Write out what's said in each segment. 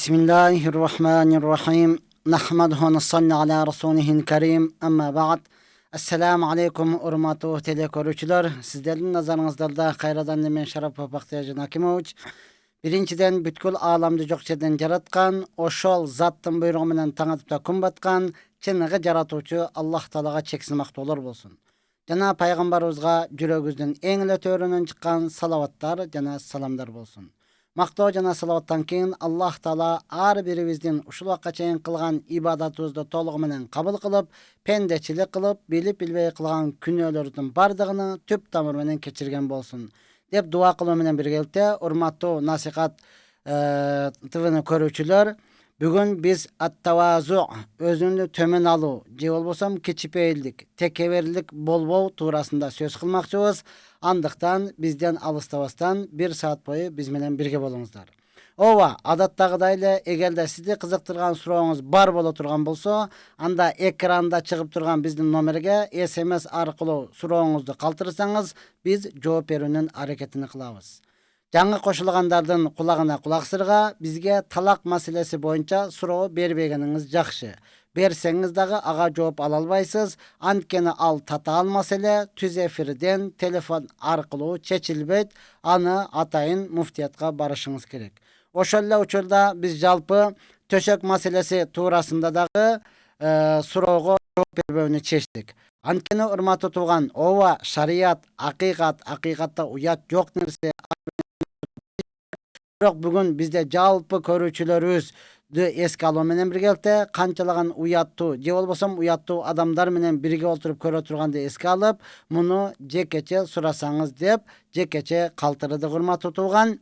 Bismillahirrahmanirrahim. Nahmaduhu nusalli ala rasulihil kerim. Amma ba'd. Assalamu alaikum urmatu telekorucular. Sizlerin nazarınızda hayradan nemen şarap papaqtiyajın Hakimovic. Birinçiden bütkül alamdı jokçeden jaratkan, oşol zattın buyruğu menen taňatypda kun batkan, çenniňi jaratuvçu Allah Taalaga çeksiz maktolar bolsun. Jana paýgambarybızga jüregibizden eň ele töründen çykkan salawatlar jana salamlar bolsun. Makto jana salavattan keyin Allah Taala ar biribizden uşul wagtga çeyin kılgan ibadatybızdy tolugy menen kabul kılıp, pendeçilik kılıp, bilip bilbey kılgan günölerden bardygyny tüp tamır menen keçirgen bolsun. Dep dua kılma menen birgelikde urmatly nasihat TV'ni körүүчүлөр, bugün biz at-tavazu, özünü tömen alu, je bolbosam keçipeylik, tekeberlik bolbow tuurasında söz kılmakçыбыз. Andyktan bizden alystabastan 1 saat boyu biz menen birge bolуңуздар. Ova, adattagıdayla egerde sizi kızıktırgan soruğunuz bar bola turgan bolsa, anda ekranda çıkıp turgan bizden nomerge SMS arkılı soruğunuzu kaltırırsanız biz жооп berүүнүн hareketini kılabız. Жаңы koşulganlardan kulağına kulak sırga bizge talak maselesi boyunca soru berbegeniňiz jakşı. Berseňiz dagı aga жооп ala albaysız. Antkeni al tatal masele tüz efirden telefon arkılı çeçilbeyt. Anı atayın muftiyatga barışıňyz kerek. Oşolla uçurda biz jalpı töşek maselesi tuurasında dagı soruğa жооп berbeýini çeşdik. Antkeni urmatly tugan ova şariat, hakikatta uyat yok nerse. Bugün bizde jalpı körүүчүлөрүбүz eski alуу menen birgelikde kançalagan uyattu, je bolbosam uyattu adamlar menen birge oturup körө turgandy eski alıp, munu jekeçe surasaňyz dep jekeçe kaltyrdyk urmatly tugan.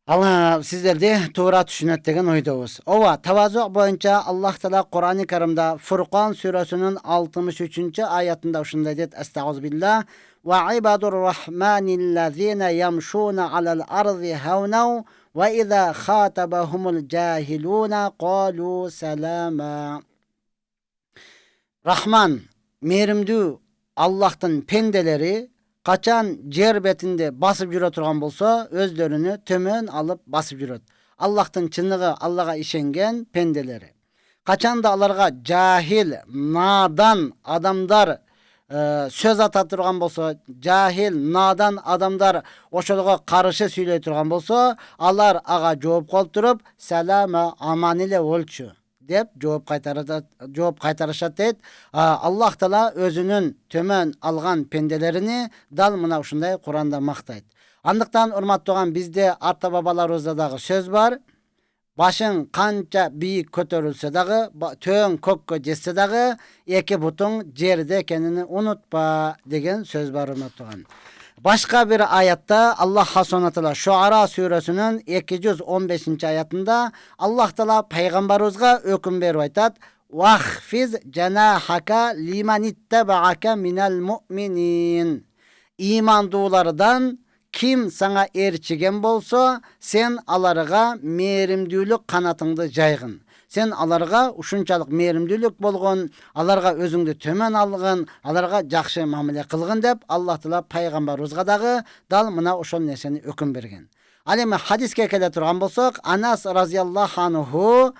Allah sizlerdi tuğra düşünet degen oýdabız. Ova tavazu boyunca Allah Taala Kur'an-ı Kerimde Furqan suresinin 63. ayetinde uşunday deyet: Estağfirullah ve ibadur rahmanillezine yamşuna alal ardı havna ve iza khatabahumul cahiluna qalu selama. Rahman, merimdүү Allah'tın pendeleri kaçan yer betinde basıp jüre turgan bolsa, özlerini tömön alıp basıp jüret. Allah'tın çınlığı Allah'a işengen pendeleri. Kaçan da alarga cahil, nadan adamlar söz ata turgan bolsa, cahil, nadan adamlar oşoluğa karşı söyley turgan bolsa, alar aga жооп kolup turup, selama aman ile olçu dep жооп kaytarışat deyit. Allah Taala özünün tömen algan pendelerini dal mına uşunday Kur'anda maktayt. Andyktan urmatly bizde ata babalarыбызda dagı söz var. Başın kança büyük kötörülse dagı, töň kökkä jetse dagı, eki butuň jerde ekenini unutpa degen söz var urmatly. Başka bir ayette Allah Subhanahu Teala Şuara suresinin 215. ayetinde Allah Teala peygamberimize hüküm berip aytat: "Vahfiz cenahaka liman ittaba'aka minel mu'minin." İmandılardan kim sana erçigen bolsa, sen alarga merimdүүлük kanatyňdy jaygın. Sen alarga uşunçalyk merimdүүлük bolgon, alarga özüňdi tömen algın, alarga jakşı muamele kılgın dep Allah Taala paýgambarybызga dagı dal mına oşol nerseni hüküm bergen. Al emi hadiske kele turgan bolsak, Anas raziyallahu anhu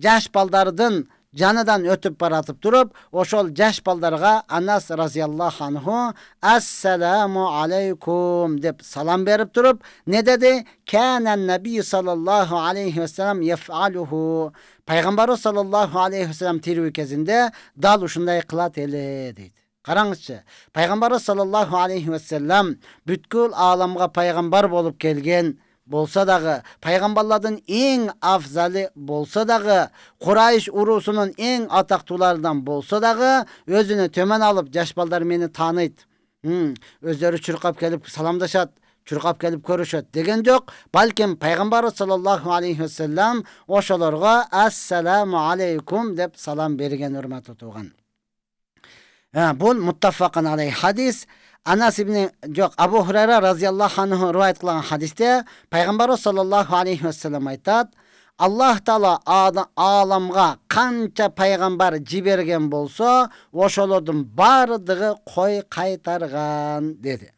jaş baldarydın janıdan ötüp baratıp durup, oşol jaş baldarga Anas raziyallahu anhu "Assalamu aleykum" dep salam berip durup, ne dedi? Kânen nebiyyü sallallahu aleyhi ve sellem yef'aluhu. Peygamber sallallahu aleyhi ve sellem tirwi kezinde dal uşunday kılat ele deydi. Karaňyzçy, Peygamber sallallahu aleyhi ve sellem bütkül alamga peygamber bolup kelgen bolsa dagı, peygamberlardan en afzalı bolsa dagı, Kurayş urusunun en ataktulardan bolsa dagı, özünü tömen alıp jaş balдар meni taныйt. Özleri çurkap kelip salamdaşat, çurkap kelip körüşet degen jok. Balkim Peygamber sallallahu aleyhi ve sellem oşolarga "Assalamu aleykum" dep salam bergen urmatly tugan. Bul muttafaqan aleyh hadis. Anas ibn Abu Hurayra raziyallahu anhu rivayet kılan hadiste Peygamber sallallahu aleyhi ve sellem aytat: Allah Taala alamga kança peygamber jibergen bolsa, oşolordun bardygy koy kaytargan dedi.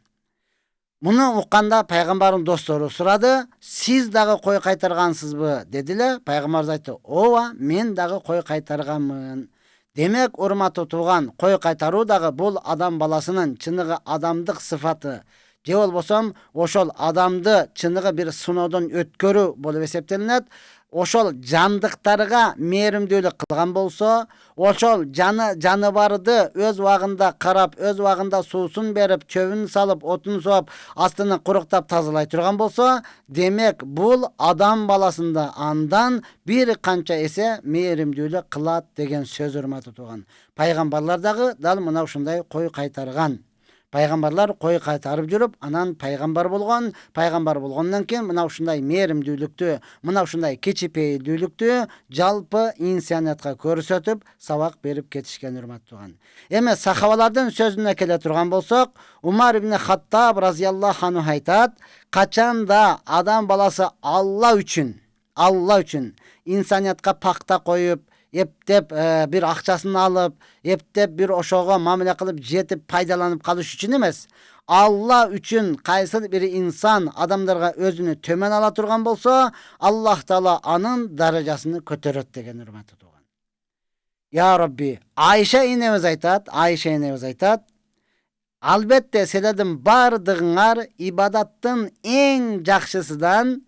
Muну укканда пайгамбардын достору сурады, "Сиз дагы кой кайтаргансызбы?" дедиле. Пайгамбар айтты, "Ооба, мен дагы кой кайтарганмын." Демек, урматтуу тууган, кой кайтаруу дагы бул адам баласынын чыныгы адамдык сыфаты. Же болбосом, ошол адамды чыныгы бир сыноодон өткөрүү болуп эсептелинет. Ошол жандыктарга мээримдүүлүк кылган болсо, ошол жаныбарды өз убагында карап, өз убагында суусун берип, чөбүн салып, отун сууп, астын куруктап тазалай турган болсо, демек бул адам баласында андан бир канча эсе мээримдүүлүк кылат деген сөз, урматтуу тууган. Пайгамбарлар дагы дал мына ушундай кой кайтарган. Пайгамбарлар кой кайтарып жүрүп, анан пайгамбар болгон. Пайгамбар болгондон кийин мына ушундай мээримдүүлүктү, мына ушундай кечипейилдүүлүктү жалпы инсаниятка көрсөтүп, сабак берип кетишкен, урматтуу тууган. Эми сахабалардын сөзүнө келе турган болсок, Умар ибн Хаттаб разияллаху анху айтат, качанда адам баласы Алла үчүн инсаниятка пакта коюп, эптеп бир акчасын алып, эптеп бир ошого мамиле кылып жетип пайдаланып калыш үчүн эмес, Алла үчүн кайсы бир инсан адамдарга өзүнү төмөн ала турган болсо, Аллах Таала анын даражасын көтөрөт деген, урматтуу тууган. Я Rabbi, Айша энебиз айтат, албетте силердин бардыгыңар ибадаттын эң жакшысынан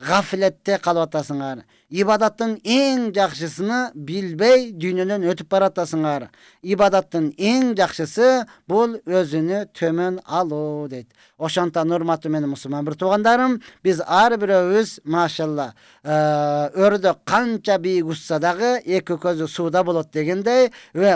гафлетте калып атасыңар. Ибадаттын эң жакшысыны билбей дүйнөдөн өтүп баратасыңар. Ибадаттын эң жакшысы бул өзүнү төмөн алуу дейт. Ошондон урматтуу менин мусулман бир туугандарым, биз ар бирөөбүз машалла өрдө канча бийик учса дагы эки көзү сууда болот дегендей,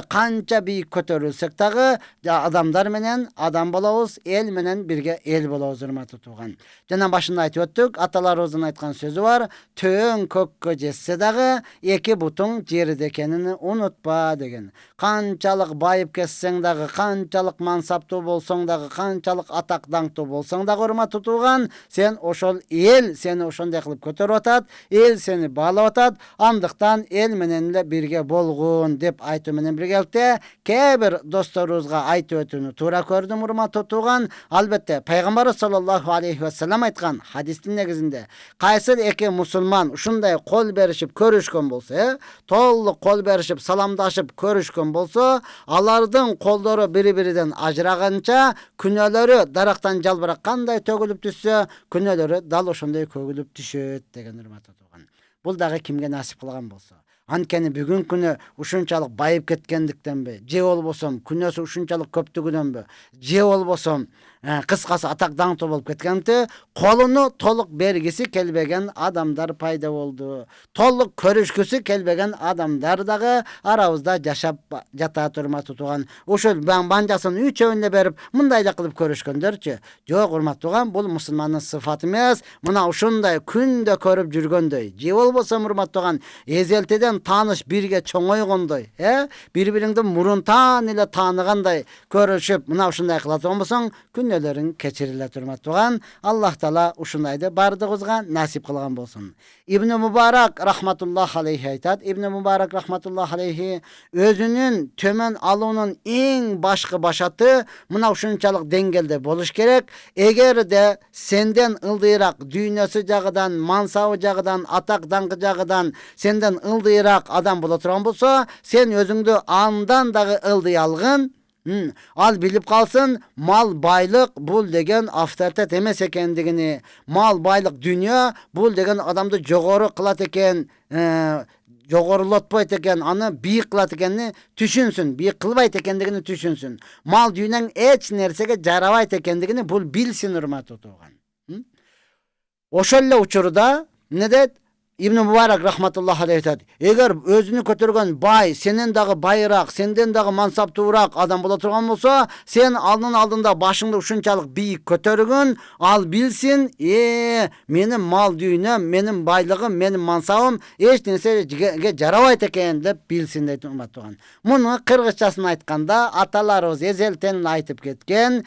канча бийик көтөрүлсөк дагы адамдар менен адам болобуз, эл менен бирге эл болобуз, урматтуу тууган. Жана башында айтып өттүк, аталарыбыздын айткан сөзү бар, төөн көккө жетсе дагы эки бутуң жерде экенин унутпа деген. Канчалык байып кетсең дагы, канчалык мансаптуу болсоң дагы, канчалык атак даңктуу болсоң дагы, урматтуу тууган, сен ошол эл сени ошондой кылып көтөрүп атат, эл сени баалап атат, андыктан эл менен эле бирге болгун деп айтуу менен биргеликте кээ бир досторубузга айтып өтүүнү туура көрдүм, урматтуу тууган. Албетте пайгамбарыбыз саллаллаху алейхи ва саллям айткан хадистин негизинде кайсы эки мусулман ушундай кол беришип көрүшкөн болсо, толук кол беришип саламдашып көрүшкөн болсо, алардын колдору бири-бириден ажыраганча күнөөлөрү дарактан жалбырак кандай төгүлүп түшсө, күнөөлөрү дал ошондой көгүлүп түшөт деген, урматтуу тууган. Бул дагы кимге насип кылган болсо. Анткени бүгүнкү күнү ушунчалык байып кеткендиктенби, же болбосом күнөөсү ушунчалык көптүгүнөнбү, же болбосом кыскасы атак даңктуу болуп кеткенде, колуну толук бергиси келбеген адамдар пайда болду. Толук көрүшкүсү келбеген адамдар дагы арабызда жашап жатат, урматтуу тууган. Ошол банжасын үчөөнү эле берип, мындай эле кылып көрүшкөндөрчү. Жок, урматтуу тууган, бул мусулмандын сыфаты эмес. Мына ушундай күндө көрүп жүргөндөй, же болбосом, урматтуу тууган, эзелтеден тааныш бирге чоңойгондой, бири-бириңди мурунтан эле тааныгандай көрүшүп, мына ушундай кылат болсоң, күнөөлөрүң кечирилет, урматтуу тууган. Аллах Таала ушундайды бардыгыбызга насип кылган болсун. Ибн Мубарак рахматуллах алейхи айтат, Ибн Мубарак рахматуллах алейхи өзүнүн төмөн алуунун эң башкы башаты мына ушунчалык деңгээлде болуш керек. Эгерде сенден ылдыйраак дүйнөсү жагыдан, мансабы жагыдан, атак даңкы жагыдан сенден ылдыйраак адам боло турган болсо, сен өзүңдү андан дагы ылдый алгын. Ал билип калсын, мал байлык бул деген авторитет эмес экендигини, мал байлык дүйнө бул деген адамды жогору кылат экен, жогорулатпайт экен, аны бийик кылат экенин түшүнсүн, бийик кылбайт экендигини түшүнсүн. Мал дүйнөң эч нерсеге жарабайт экендигини бул билсин, урматтуу тууган. Ошол эле учурда эмне дейт? Ибн Мубарак рахматуллах алейхи айтат, эгер өзүнү көтөргөн бай сенден дагы байыраак, сенден дагы мансаптуураак адам боло турган болсо, сен анын алдында башыңды ушунчалык бийик көтөргөн, ал билсин, менин мал дүйнөм, менин байлыгым, менин мансабым эч нерсеге жарабайт экен деп билсин дейт, урматтуу. Муну кыргызчасын айтканда аталарыбыз эзелтен айтып кеткен,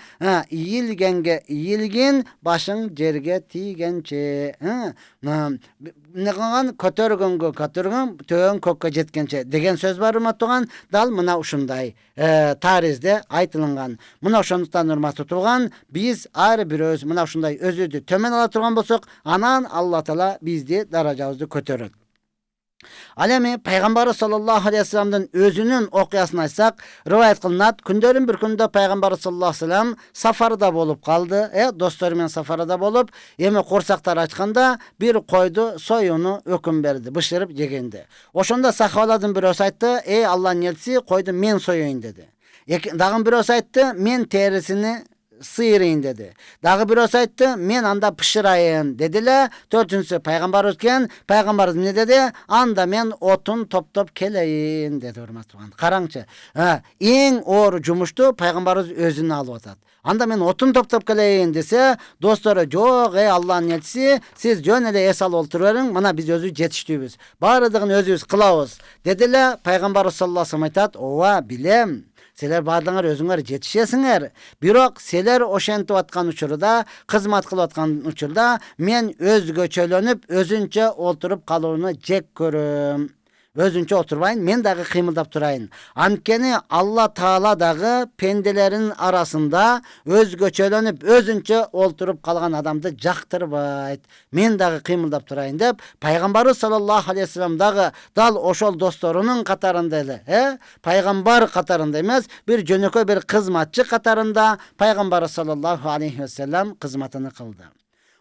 ийилгенге ийилгин, башың жерге тийгенче. Ne kılgan kötörgөнгө kötörgөн töön kökкө жеткенче деген сөз бар урматтуу. Дал мына ушундай таризде айтылган. Мына ошондуктан урматтуу туган, биз ар бирөөбүз мына ушундай өзүбүздү төмөн ала турган болсок, анан Алла Таала бизди даражабызды көтөрөт. Ал эми пайгамбар саллаллаху алейхи вассаламдын өзүнүн окуясын айтсак, риваят кылынат. Күндөрүн бир күндө пайгамбар саллаллаху алейхи вассалам сафарда болуп калды. Достору менен сафарда болуп, эми курсактар ачканда бир койду союуну өкүм берди, бышырып жегенди. Ошондо сахабалардын бирөөсү айтты: "Эй Алланын элчиси, койду мен союйн" деди. Дагы бирөөсү айтты: "Мен терисини сыйрыйын" деди. Дагы бирөөсү айтты: "Мен анда пышырайын" дедиле. Төртүнчүсү пайгамбар экен. Пайгамбар эмне деди? "Анда мен отун топтоп келейин" деди, урматтуу. Караңчы. Эң оор жумушту пайгамбарыбыз өзүнө алып атат. Анда мен отун топтоп келейин десе, достору: "Жок, эй Алланын элчиси, сиз жөн эле эс алып отура бериң, мына биз өзүбүз жетиштүүбүз. Баардыгын өзүбүз кылабыз" дедиле. Пайгамбар саллаллаху алейхи вассалам айтат: "Ооба, билем. Силер баардыгыңар өзүңөр жетишесиңер. Бирок силер ошентип аткан учурда, кызмат кылып аткан учурда мен өзгөчөлөнүп, өзүнчө отуруп калууну жек көрөм. Өзүнчө отурбайын, мен дагы кыймылдап турайын. Анткени Алла Таала дагы пенделерин арасында өзгөчөлөнүп, өзүнчө отуруп калган адамды жактырбайт. Мен дагы кыймылдап турайын" деп, пайгамбарыбыз саллаллаху алейхи вассалам дагы дал ошол досторунун катарында эле, пайгамбар катарында эмес, бир жөнөкөй бир кызматчы катарында пайгамбар саллаллаху алейхи вассалам кызматыны кылды.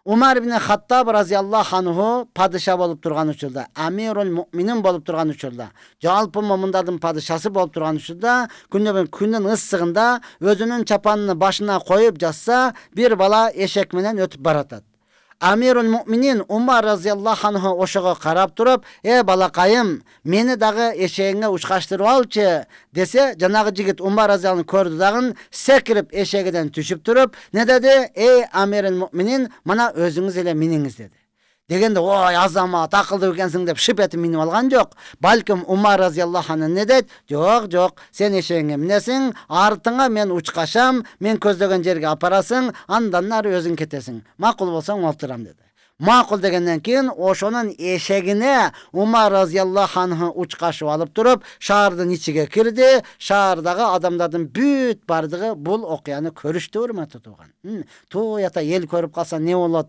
Умар ибн Хаттаб разияллаху анху падыша болуп турган учурда, Амирул Муъминин болуп турган учурда, жалпы момундардын падышасы болуп турган учурда, күндүн ысыгында өзүнүн чапанын башына коюп жатса, бир бала эшек менен өтүп баратат. Амирул Муъминин Умар разияллаху анху ошого карап туруп: балакайым, мени дагы эшегиңе учкаштырып алчы" десе, жанагы жигит Умар разияллаху көрдү дагы секирип эшегиден түшүп туруп, не деди? "Эй Амирул Муъминин, мына өзүңүз эле миниңиз" деди. Дегенде: "Ой, азамат, акылдуу экенсиң" деп шип этип минип алган жок. Балким Умар разияллаху анху не дейт? Жок, сен эшегиңе минесиң, артыңа мен учкашам, мен көздөгөн жерге апарасың, андан ары өзүң кетесиң. Макул болсоң олтурам" деди. Макул дегенден кийин ошонун эшегине Умар разияллаху анху учкашып алып туруп, шаардын ичиге кирди. Шаардагы адамдардын бүт бардыгы бул окуяны көрүштү, урматтуу туган. Туята эл көрүп калса не болот?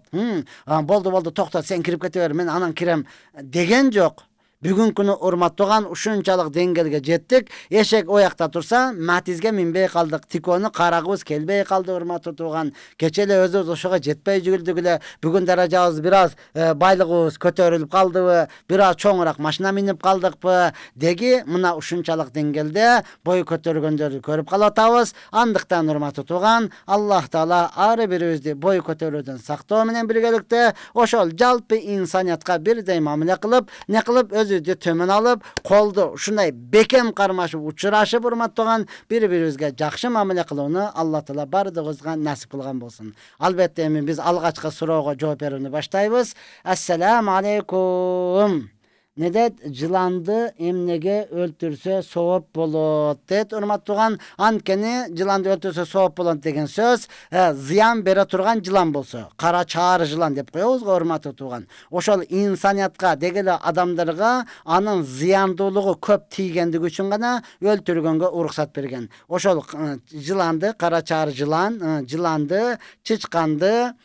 Болду, токтот, сен кирип кете бер, мен анан кирем деген жок. Бүгүнкү күнү урматтууган ушунчалык деңгээлге жеттик. Эшек оякта турса, матизге минбей калдык. Тикөөнү карагыбыз келбей калды, урматтуу туган. Кече эле өзүбүз ошого жетпей жүрдүк эле. Бүгүн даражабыз бир аз байлыгыбыз көтөрүлүп калдыбы, бир аз чоңураак машина минип калдыкпы деги, мына ушунчалык деңгээлде бой көтөргөндөрдү көрүп калып атабыз. Андыктан урматтуу туган, Аллах Таала ар бирибизди бой көтөрүүдөн сактоо менен биргеликте ошол жалпы инсаниятка бирдей мамиле кылып, не кылып өзүбүздү төмөн алып, колду ушундай бекем кармашып, учурашып, урматтаган бири-бирибизге жакшы мамиле кылууну Алла Таала бардыгыбызга насип кылган болсун. Албетте эми биз алгачкы суроого жооп берүүнү баштайбыз. Ассаламу алейкум. Ne det? Жыланды эмнеге өлтүрсө сооп болот дейт, урматтууган. Анткени жыланды өлтүрсө сооп болот деген сөз зыян бере турган жылан болсо, кара чаар жылан деп коебуз го, урматтуу туган. Ошол инсаниятка, дегеле адамдарга анын зыяндуулугу көп тийгендиги үчүн гана өлтүргөнгө уруксат берген. Ошол жыланды, кара чаар жылан, жыланды, чычканды,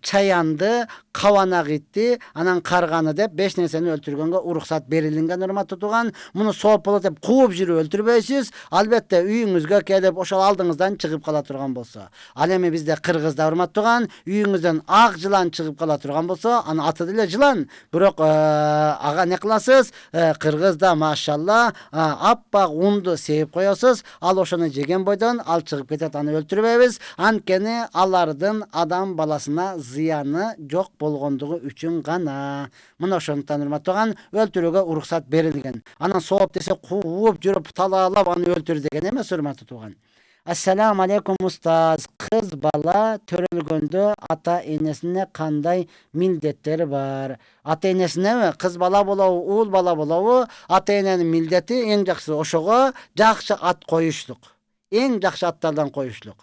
чаянды, кабанак итти, анан карганы деп 5 нерсени өлтүргөнгө уруксат берилген, урматтуу туган. Муну сооп болот деп кууп жүрүп өлтүрбөйсүз. Албетте үйүңүзгө келип ошол алдыңыздан чыгып кала турган болсо. Ал эми бизде Кыргызда, урматтуу туган, үйүңүздөн ак жылан чыгып кала турган болсо, анын аты деле жылан. Бирок ага не кыласыз? Кыргызда машалла аппак унду сээп коесуз. Ал ошону жеген бойдон ал чыгып кетет, аны өлтүрбөйбүз. Анткени алардын адам баласына зыяны жок болгондугу үчүн гана. Мына ошондуктан, урматтаган, өлтүрүүгө уруксат берилген. Анан сооп десе кууп жүрүп талаалап аны өлтүр деген эмес, урматтуу туган. Ассаламу алейкум устаз. Кыз бала төрөлгөндө ата энесине кандай милдеттери бар? Ата энесине кыз бала болобу, уул бала болобу, ата эненин милдети эң жакшысы ошого жакшы ат коюштук. Eng jakşı atlardan koyuşluk.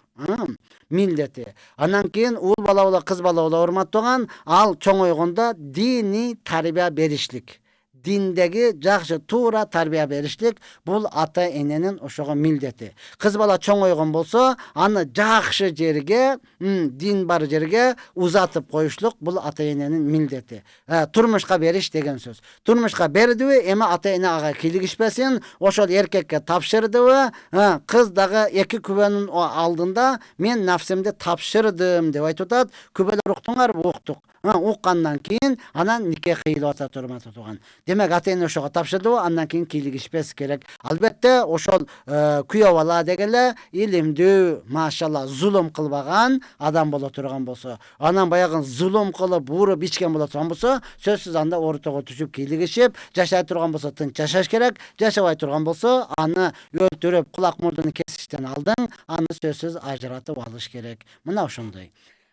Milleti. Andan keyin ul bala bola, kız bala bola urmattırgan, al çoňoýganda dini tarbiýa berişlik. Dindegi jakşı tuğra tarbiýa berişlik bul ata enenin oşoga milleti. Kız bala çoňoýgan bolsa, any jakşı jerge, din bar jerge uzatyp koýuşluk bul ata enenin milleti. Turmuşka beriş degen söz. Turmuşka berdi we ema ata ene aga kiligişmesin, oşol erkekke tapşyrdy we kız dağı eki kübenin aldında men nafsimde tapşyrdım dep aýtyp kübeler uktuňar, uktuk. Uqqandan keyin anan nikah kıyılıp atatugan. Demek ata ene oşoga tapşyrdy we andan keyin kiligişpes gerek. Albatta oşol küýöw bala degele ilimdi, maşallah zulüm kılbagan adam bola turgan bolsa, anan bayagın zulüm kılıp burup içken bola turgan bolsa, sözsüz anda ortaga түшүп kiligişip jaşay turgan bolsa tınç jaşaş gerek. Jaşabay turgan bolsa аны öldürüp kulak murdunu kesişten aldın, аны sözsüz ajratıp alış gerek. Mına oşondoy.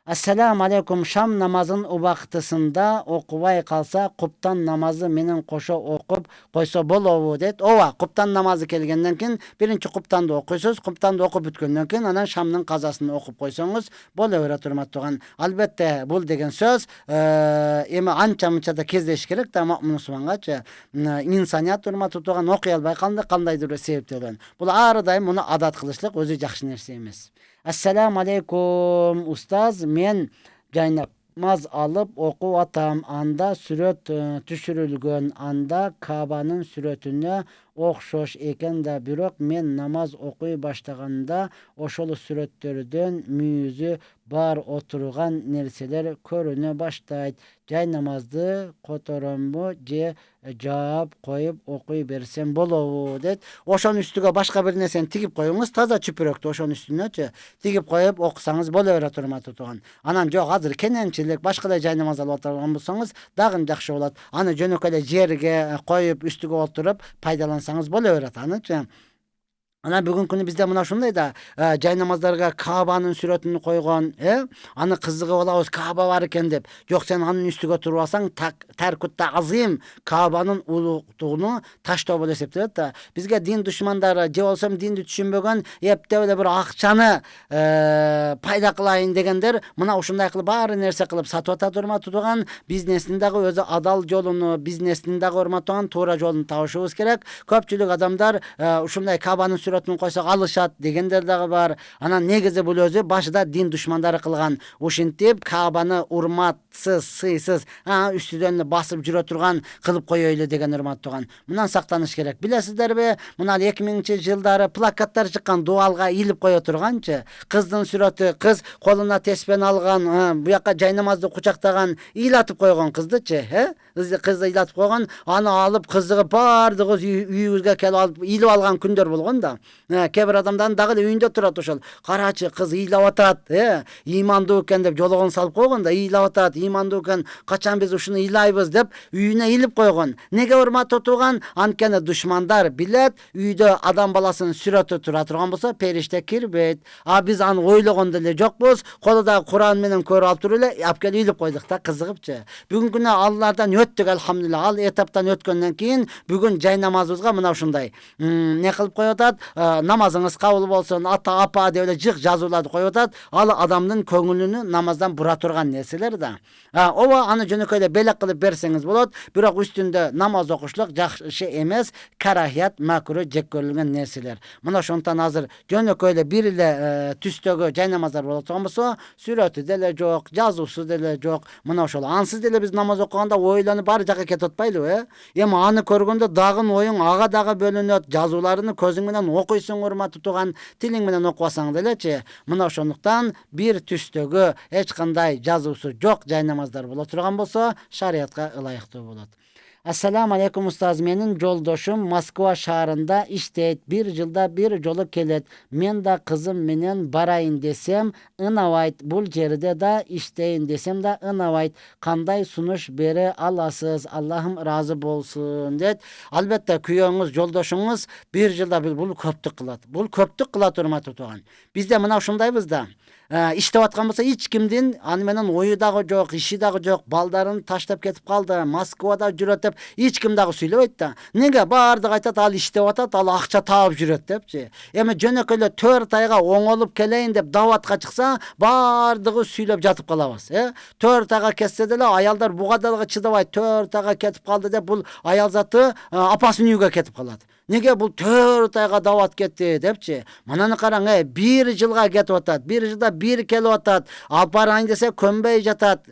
Assalamu aleykum, şam namazın ubaqtısında okubay kalsa kuptan namazı menen koşo okup koysa bolobu det. Ova, kuptan namazı kelgenden keyin birinci kuptanды okuysuz, kuptanды okup bütkenden keyin anan şamның kazasyny okup koysoňuz bolaberer turmatdygan. Albatta bul degen söz emi ança munça da kezdeş gerek da Müslümangaça insaniyat turmatdygan okuy albay kandaydyr sebeplerden. Bul arıdayım bunu adat kılışlık özü jakşı nerse emes. Assalamu aleykum ustaz, men jaynamaz alıp okup atam, anda süret düşürülgön, anda Kabanın süretine okşoş eken da birok men namaz okuy başlaganda oşol süretlerden müýüzü bar oturgan nerseler körüne başlayt. Jaynamazdy kotorammy je jawap koyup okuy bersem bolobu det. Oşon üstüge başka bir nerseni tigip koyuңuz, taza çüpürekti oşon üstüne tigip koyup okusaňız bolaberer turmatygan. Anan jok hazır kenençilik başka jaynamaz alıp oturgan bolsaňız dagın jakşı bolat. Аны jönökele jerge koyup üstüge oturup paýdalansaňız bolaberer anyçy. Ana bugün günü bizde mına şunday da jaynamazlarga Kabanın süretini koygan, anı kızıgı olabız Kaba var eken dep. Yok sen anın üstüge oturup alsaň terkutta azim Kabanın uluktuğunu taştoo bol eseptiret da. Bizge din düşmandары je bolsam dindi düşünbögen epde öyle bir akçany paýda kılaýyn degenler mına uşunday kılıp bari nerse kılıp satıp atatırmatygan biznesindagi özü adal jolunu, biznesindagi urmatygan toğra jolunu taşybız gerek. Köpçülük adamlar uşunday Kabanın süretini koysak alışat degenler dagı bar. Anan negizi bul özü başıda din düşmandары kılgan. Uşintip Kabany urmatsız, sıysız, üstüden basıp jüre turgan kılıp koýoýly degen urmatdygan. Mundan saktanış gerek. Bilesizlerbi, muna 2000-nji жылдары plakatlar çykkan dualga ilip koýa turgançy. Kızdın süreti, kız koluna tesben algan, bu ýakka jaynamazdy kuçaktagan, ilatyp koýgan kızdyçy, kızdy ilatyp koýgan, аны alıp kızdygyp bardygız üýüňizge kelip alıp ilip algan künder bolgon da. Kebir adamdan dagı öýünde turat oşol. Karaçy kız ilap atat, imandy eken dep jologon salyp koýganda ilap atat, imandy eken kaçan biz uşunu ilaýbız dep üýüne ilip koýgan. Nege urmat tutugan? Ankene düşmandar bilet, üýde adam balasynyň süreti tura turgan bolsa perişte kirbet. Biz any oýlaganda ele jokbuz. Kolda Kur'an menen körüp alyp turup ele apkel ilip koýduk da kızıgypçy. Bugün güne Allah'tan öttük elhamdülillah. Al etaptan ötkenden keyin bugün jaynamazыбызга mına uşunday. Ne kılıp koýatat? Namazыңız kabul bolsun, ata apa dep ele jyk жазууларды koýatat. Al adamdын köňülini namazdan bura turgan nerseler da. Owa аны jönökele belek kılıp berseňiz bolat. Biroq üstünde namaz okuşluk jakşı emes, karahiyat, makruh, jek görülgen nerseler. Mına şontan hazır jönökele bir ile tüstögü jaynamazlar bola turgan bolsa, süreti dele jok, жазуусу dele jok. Mına şol ansız dele biz namaz okuganda oýlanyp bari jaka ketotpaýly, Ema аны körgönde dagın oýuň aga daga bölünöt, жазууларыny közüň menen okuysun urmat tutugan, tiliň menen okuwasaň deleçi. Mına şonluktan bir tüstögü hiç kanday жазуусу jok jaynamazlar bola turgan bolsa, şariatga ılaýyktуу bolat. Assalamu aleykum ustaz, menin joldoşum Moskva şahrında işteyt, bir yılda bir jolu kelet. Men da kızım menen baraýyn desem ınabayt, bul jerde da işteyin desem da ınabayt. Kanday sunuş bere alasız, Allah'ım razı bolsun det. Albatta küýöňiz, joldoşuňuz bir yılda bir bul köptük kılat. Bul köptük kılat urmat tutugan. Bizde mına şundaýbız da. иштеп аткан болсо эч кимдин аны менен ою дагы жок, иши дагы жок, балдарын таштап кетип калды, Москвада жүрөт деп эч ким дагы сүйлөбөйт да. Неге? Баардыгы айтат, ал иштеп атат, ал акча таап жүрөт депчи. Эми жөнөкөй эле 4 айга оңолуп келейин деп даватка чыкса, баардыгы сүйлөп жатып калабыз. 4 айга кетсе деле аялдар буга дагы чыдабай 4 айга кетип калды деп бул аял заты апасынын үйгө кетип калат. Неге бул 4 айга дават кетти депчи. Мананы караң, 1 жылга кетип атат. 1 жылда 1 келип атат. Алып барайын десе көнбөй жатат.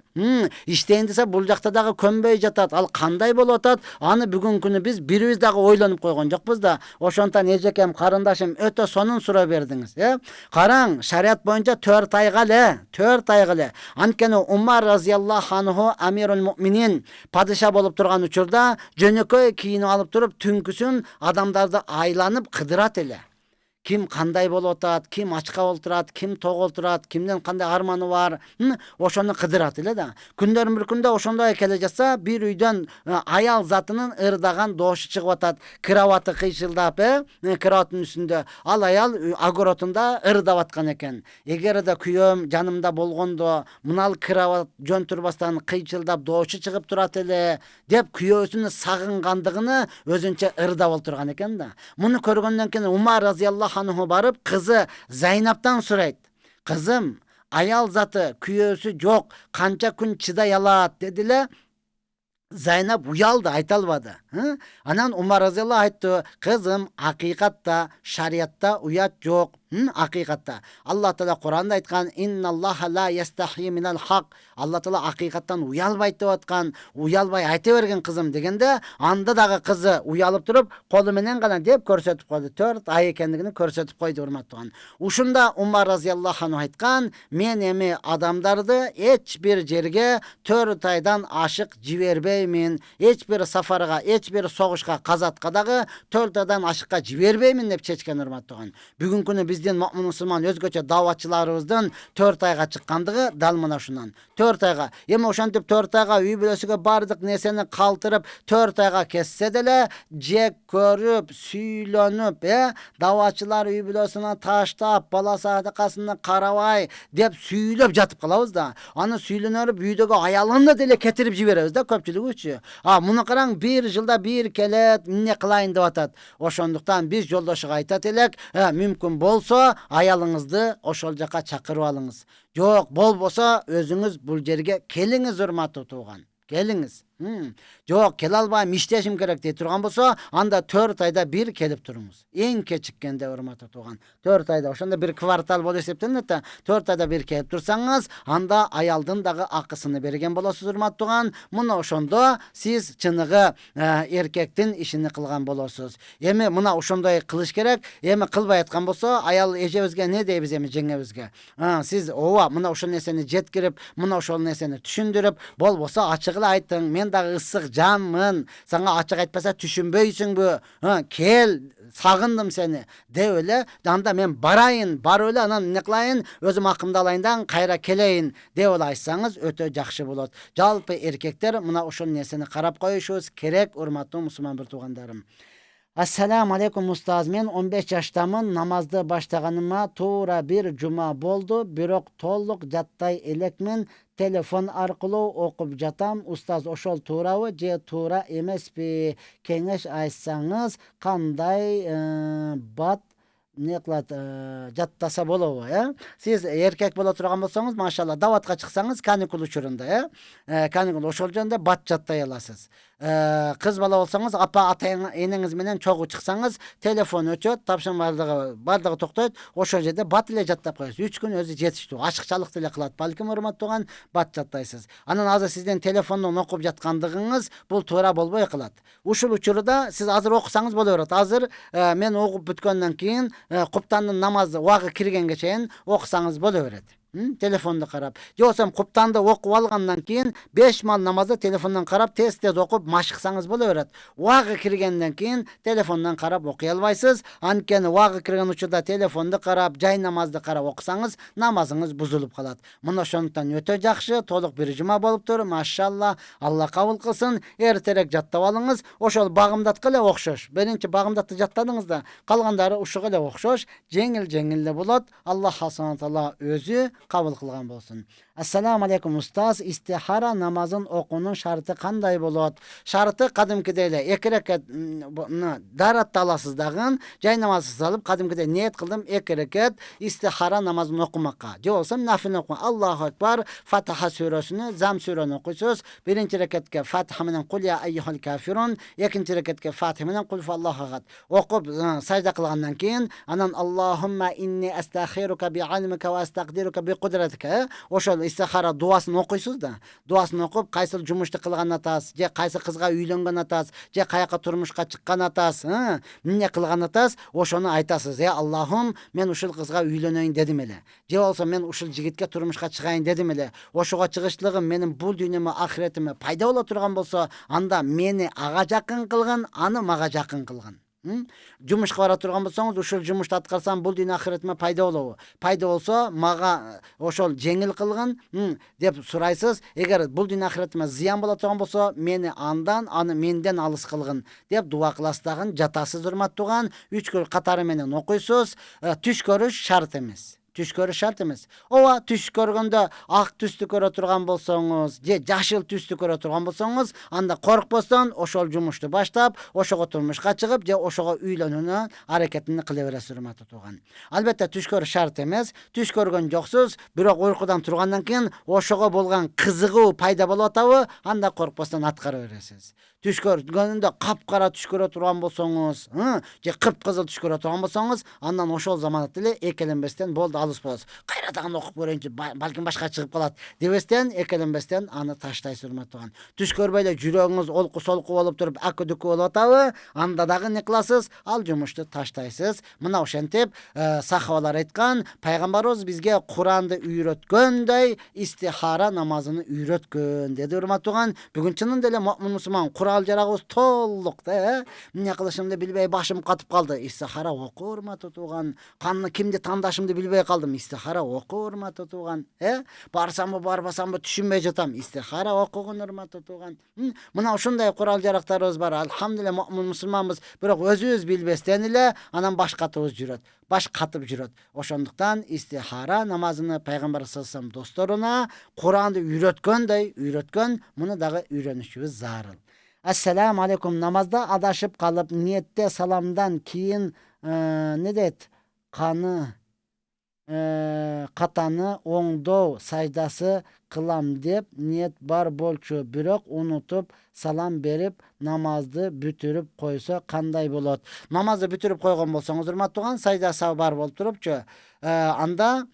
Иштейин десе бул жакта дагы көнбөй жатат. Ал кандай болуп атат? Аны бүгүнкү күнү биз бирибиз дагы ойлонуп койгон жокпуз да. Ошондон эжекем, карындашым өтө сонун суроо бердиңиз, Караң, шарият боюнча 4 айга эле, 4 айга эле. Анткени Умар разияллаху анху Амирул Муъминин падыша болуп турган учурда жөнөкөй кийинип алып туруп түнкүсүн адамдарды айланып кыдырат эле. Ким кандай болуп атат, ким ачка олтурат, ким ток олтурат, кимдин кандай арманы бар, ошону кыдырат эле да. Күндөрдүн бир күндө ошондой келе жатса, бир үйдөн аял затынын ырдаган доошу чыгып атат. Кроваты кыйшылдап, кроваттын үстүндө. Ал аял огородунда ырдап аткан экен. Эгерде күйөөм жанымда болгондо, мынал кроват жөн турбастан кыйчылдап доошу чыгып турат эле деп күйөөсүнүн сагынгандыгыны өзүнчө ырдап олтурган экен да. Муну көргөндөн кийин Умар разияллаху анху барып кызы Зайнаптан сурайт. Кызым, аял заты күйөөсү жок, канча күн чыдай алат дедиле. Зайнап уялды, айта албады. Анан Умар разияллаху айтты, кызым, акыйкатта шариятта уят жок. Акыйкатта Алла Таала Куранда айткан: "Инналлаха ла ястахи минал хак". Алла Таала акыйкаттан уялбайт деп аткан. Уялбай айта берген кызым дегенде, анда дагы кызы уялып туруп, колу менен гана деп көрсөтүп койду. 4 ай экендигин көрсөтүп койду, урматтуу. Ушунда Умар разияллаху анху айткан: "Мен эми адамдарды эч бир жерге 4 айдан ашык жибербеймин. Эч бир сафарга, эч бир согушка, казатка дагы 4 айдан ашыкка жибербеймин" деп чечкен, урматтуу. Бүгүнкү күнү биздин муъмин мусулман өзгөчө даватчыларыбыздын 4 айга чыккандыгы дал мына ушундан. 4 айга. Эми ошентип 4 айга үй бүлөсүгө бардык нерсени калтырып 4 айга кетсе деле, жек көрүп, сүйлөнүп, даватчылар үй бүлөсүнө таштап, бала садакасына карабай деп сүйлөп жатып калабыз да. Аны сүйлөнөрүп үйдөгү аялын деле кетирип жиберебиз да көпчүлүгүчү. Муну караң, 1 жылда 1 келет, эмне кылайын деп атат. Ошондуктан биз жолдошуга айтат элек, мүмкүн болсо аялыңызды ошол жака чакырып алыңыз. Жок болбосо өзүңүз бул жерге келиңиз, урматтуу тууган. Келиңиз. Жок, келе албайм, иштешим керек дей турган болсо, анда 4 айда 1 келип туруңуз. Эң кечиккенде, урматтуу тууган, 4 айда, ошондо 1 квартал болуп эсептелинет да. 4 айда 1 келип турсаңыз, анда аялдын дагы акысыны берген болосуз, урматтуу тууган. Муну ошондо сиз чыныгы эркектин ишини кылган болосуз. Эми мына ошондой кылыш керек. Эми кылбай аткан болсо, аял эжебизге не дейбиз эми, жеңебизге? Сиз ооба, мына ошол нерсени жеткирип, мына ошол нерсени түшүндүрүп, болбосо ачык эле айттың, мен дагы ысык жанмын, сага ачык айтпаса түшүнбөйсүңбү? Кел, сагындым сени деп эле, анда мен барайын, барып эле анан эмне кылайын, өзүм акымды алайын, кайра келейин деп эле айтсаңыз өтө жакшы болот. Жалпы эркектер мына ошол нерсени карап коюшубуз керек, урматтуу мусулман бир туугандарым. Ассаламу алейкум устаз, мен 15 жаштамын, намазды баштаганыма туура 1 жума болду, бирок толук жаттай элекмин, телефон аркылуу окуп жатам. Устаз, ошол туурабы же туура эмеспи? Кеңеш айтсаңыз, кандай бат эмне кылат, жаттаса болобу? Сиз эркек боло турган болсоңуз, машалла, даватка чыксаңыз, каникул учурунда, каникул ошол жөнүндө бат жаттай аласыз. Кыз бала болсоңуз, апа энеңиз менен чогуу чыксаңыз, телефон өчөт, тапшырма бардыгы токтойт, ошол жерде бат эле жаттап коесуз. 3 күн өзү жетиштүү. Ашыкчалык деле кылат балким, урматтууган, бат жаттайсыз. Анан азыр сиздин телефондон окуп жаткандыгыңыз бул туура болбой калат. Ушул учурда сиз азыр окусаңыз боло берет. Азыр мен окуп бүткөндөн кийин куптандын намазы убагы киргенге чейин окусаңыз боло берет. Телефонду карап. Же болсо куптанды окуп алгандан кийин 5 мал намазды телефондон карап, тез окуп машыксаңыз боло берет. Убагы киргенден кийин телефондон карап окуй албайсыз. Анткени убагы кирген учурда телефонду карап, жай намазды карап окусаңыз, намазыңыз бузулуп калат. Мына ошондуктан өтө жакшы, толук 1 жума болуптур. Машалла, Алла кабыл кылсын. Эртерээк жаттап алыңыз. Ошол багымдатка эле окшош. Биринчи багымдатты жаттадыңыз да, калгандары ушуга эле окшош, жеңил эле болот. Аллах субхана таала өзү kabul kılgan bolsun. Assalamu aleykum ustaz. İstihara namazın okunun şartı kanday bolot? Şartı kadimkideyle 2 rekat daratda alasız dagın, jay namazı alıp kadimkide niyet kıldım 2 rekat istihara namazını okumakka. Je olsam nafilini okumak. Allahu ekber. Fatiha suresini, Zam sureni okuysunuz. 1. rekatga Fatiha bilen Kul ya eyyuhel kafirun, 2. rekatga Fatiha bilen Kul huvallohu ahad okup sajda kılgandan keyin anan Allahumma inni estagfiruka bi ilmika ve estaqdiruka bi kudretika. Oşol istihara duasını okuysunuz da. Duasını okup kaysı jumuştu kılgan atas, je kaysı kızga üylengen atas, je kayaka turmuşka çıkkan atas, ne kılgan atas, oşonu aytasız. Ya Allah'ım men uşul kızga üyleneyim dedim ele. Je olsa men uşul jigitke turmuşka çıkayın dedim ele. Oşuga çıgıçlığım menin bul dünyama ahiretime payda ola turgan bolsa, anda meni aga jakın kılgın, anı maga jakın kılgın. Jumuşka bara turgan bolsoňuz, uşul jumuştu atkarsam bul dünya ahiretime payda bolobу. Payda bolsa maga oşol jеңil kılgın dep suraysız. Eger bul dünya ahiretime ziyan bola turgan bolsa, meni andan, anı menden alыс kılgın dep dua kılasdagın jatasız urmat tugan 3 gün katары menen okuysunuz. Түш көрүш şart emes. Түш көрүш şart emes. Ova түш көргөндө ak түстү көрө турган болсоңуз, же жашыл түстү көрө турган болсоңуз, анда коркпостон ошол жумушту баштап, ошого турмушка чыгып, же ошого үйлөнүүнүн аракетин кыла бересиз урматтуу тууган. Албетте түш көрүш şart эмес. Түш көргөн жоксуз, бирок уйкудан тургандан кийин ошого болгон кызыгуу пайда болуп атабы, анда коркпостон аткара бересиз. Түш көргөндө капкара түш көрө турган болсоңуз, же кыпкызыл түш көрө турган болсоңуз, андан ошол заманат эле экеленбестен болду алыс болосуз. Кайрадан окуп көрөйүнчү, балким башка чыгып калат дебестен, экеленбестен аны таштайсыз урматтуу тууган. Түш көрбөй эле жүрөгүңүз олку-солку болуп туруп, акы-дүкү болуп атабы, анда дагы не кыласыз? Ал жумушту таштайсыз. Мына ошентип сахабалар айткан, пайгамбарыбыз бизге Куранды үйрөткөндөй истихара намазыны үйрөткөн деди урматтуу тууган. Бүгүн чынында эле муъмин мусулман Курал жарагыбыз толук да, эмне кылышымды билбей башым катып калды. Истихара окуу урматтуу тууган. Канны кимди тандашымды билбей калдым. Истихара окуу урматтуу тууган. Барсамбы, барбасамбы түшүнбөй жатам. Истихара окугун урматтуу тууган. Мына ушундай курал жарактарыбыз бар. Алхамдулилlah муъмин мусулманбыз. Бирок өзүбүз билбестен эле анан баш катыбыз жүрөт. Баш катып жүрөт. Ошондуктан истихара намазыны пайгамбар саллаллаху алейхи досторуна Куранды үйрөткөн, муну дагы үйрөнүшүбүз зарыл. Assalamu aleykum. Namazda adaşıp kalıp niyette salamdan keyin ne det? Katanı oңдоо sajdası kılam dep niyet bar bolçu, bирок unutup salam berip namazdı bütürüp koysa kanday bolot? Namazdı bütürüp koygon bolsoňuz urmаттуу tууган, sajdası bar bolup turupçu, anda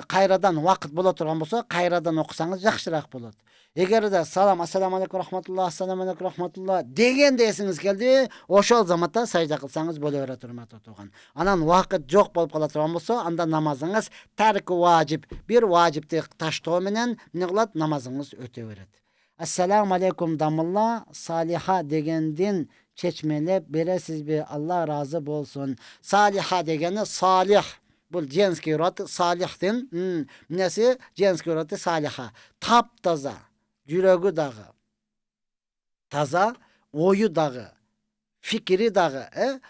kayradan wakıt bola turgan bolsa, kayradan okusaňız jakşyrak bolot. Eger de salam, assalamu aleykum rahmatullah, assalamu aleykum rahmatullah degende esiniz geldi, oşol zamanda sajda kılsaňız bola berer urmаттуу tууган. Anan wakıt jok bolup kala turgan bolsa, anda namazıňız tarki wajip, bir wajipti taştoo menen ne kılat? Namazıňız öte beret. Assalamu aleykum damılla, Saliha degendin çeçmelep beresizbi, Allah razı bolsun. Saliha degeni salih. Bu jenski uratı salihtin. Nesi? Jenski uratı saliha. Taptaza. Jürögü dağı. Taza. Oyu dağı. Fikri dağı.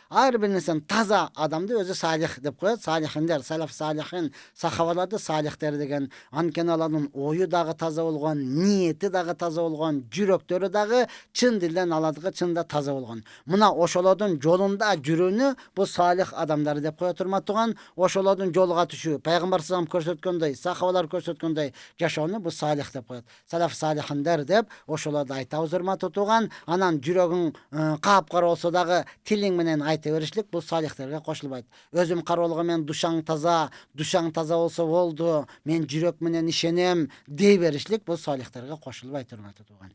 Ayrı bir insan taza adamdı özü salih dep koyat. Salihinler, salaf salihin, sahabalarda salihler degen. Anken aladın oyu dağı taza olgan, niyeti dağı taza olgan, jüröktörü dağı çın dilden aladığı çında taza olgan. Muna oşoladın jolunda jürünü bu salih adamları dep koyat urmаттуу tууган. Oşoladın jolga tüşü, Peygamber sallam körsetköndey, sahabalar körsetköndey jaşoonu bu salih dep koyat. Salaf salihinler dep oşolada aytabız urmаттуу tууган. Anan jürögüň kapkara olsa dağı tiliň menen ayta berişlik bu salihlerge koşulbayt. Özüm karolga men duşaň taza bolsa boldu, men jürök menen işenem dey berişlik bu salihlerge koşulbayt urmаттуу tууган.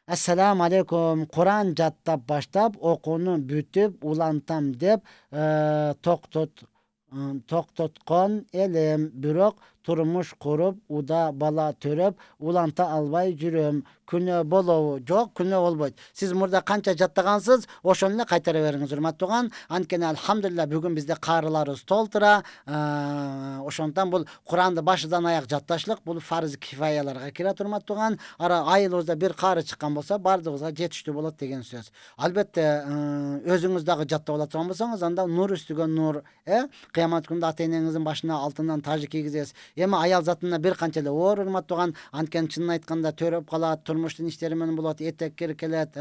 Assalamu aleykum. Kur'an jattap baştap okunu bütüp ulantam dep toktotgon elim, bирок turmuş kurup uda bala töröp ulanta albay jürüm. Күнөө болобу? Жок, күнөө болбойт. Siz murda kança jattagansız, oşonu kaytara beriňiz urmаттуу tууган. Ankene alhamdulillah bugün bizde karılarız toltura. Oşondan bul Kur'an'da başından ayak jattaşlyk bul farz kifayalarga kirat urmаттуу tууган. Ara ayılızda bir karı çıkan bolsa bardığızga жетиштүү bolot degen söz. Albatta özüňiz dagı jatta bola turgan bolsaňız anda nur üstüge nur, kıyamet günde ata-eneňiziň başına altından tajy kiygizesiz. Эми аял затына бир канча эле оор урматтаган, анткени чынын айтканда төрөп калат, турмуштун иштери менен болот, этеккер келет,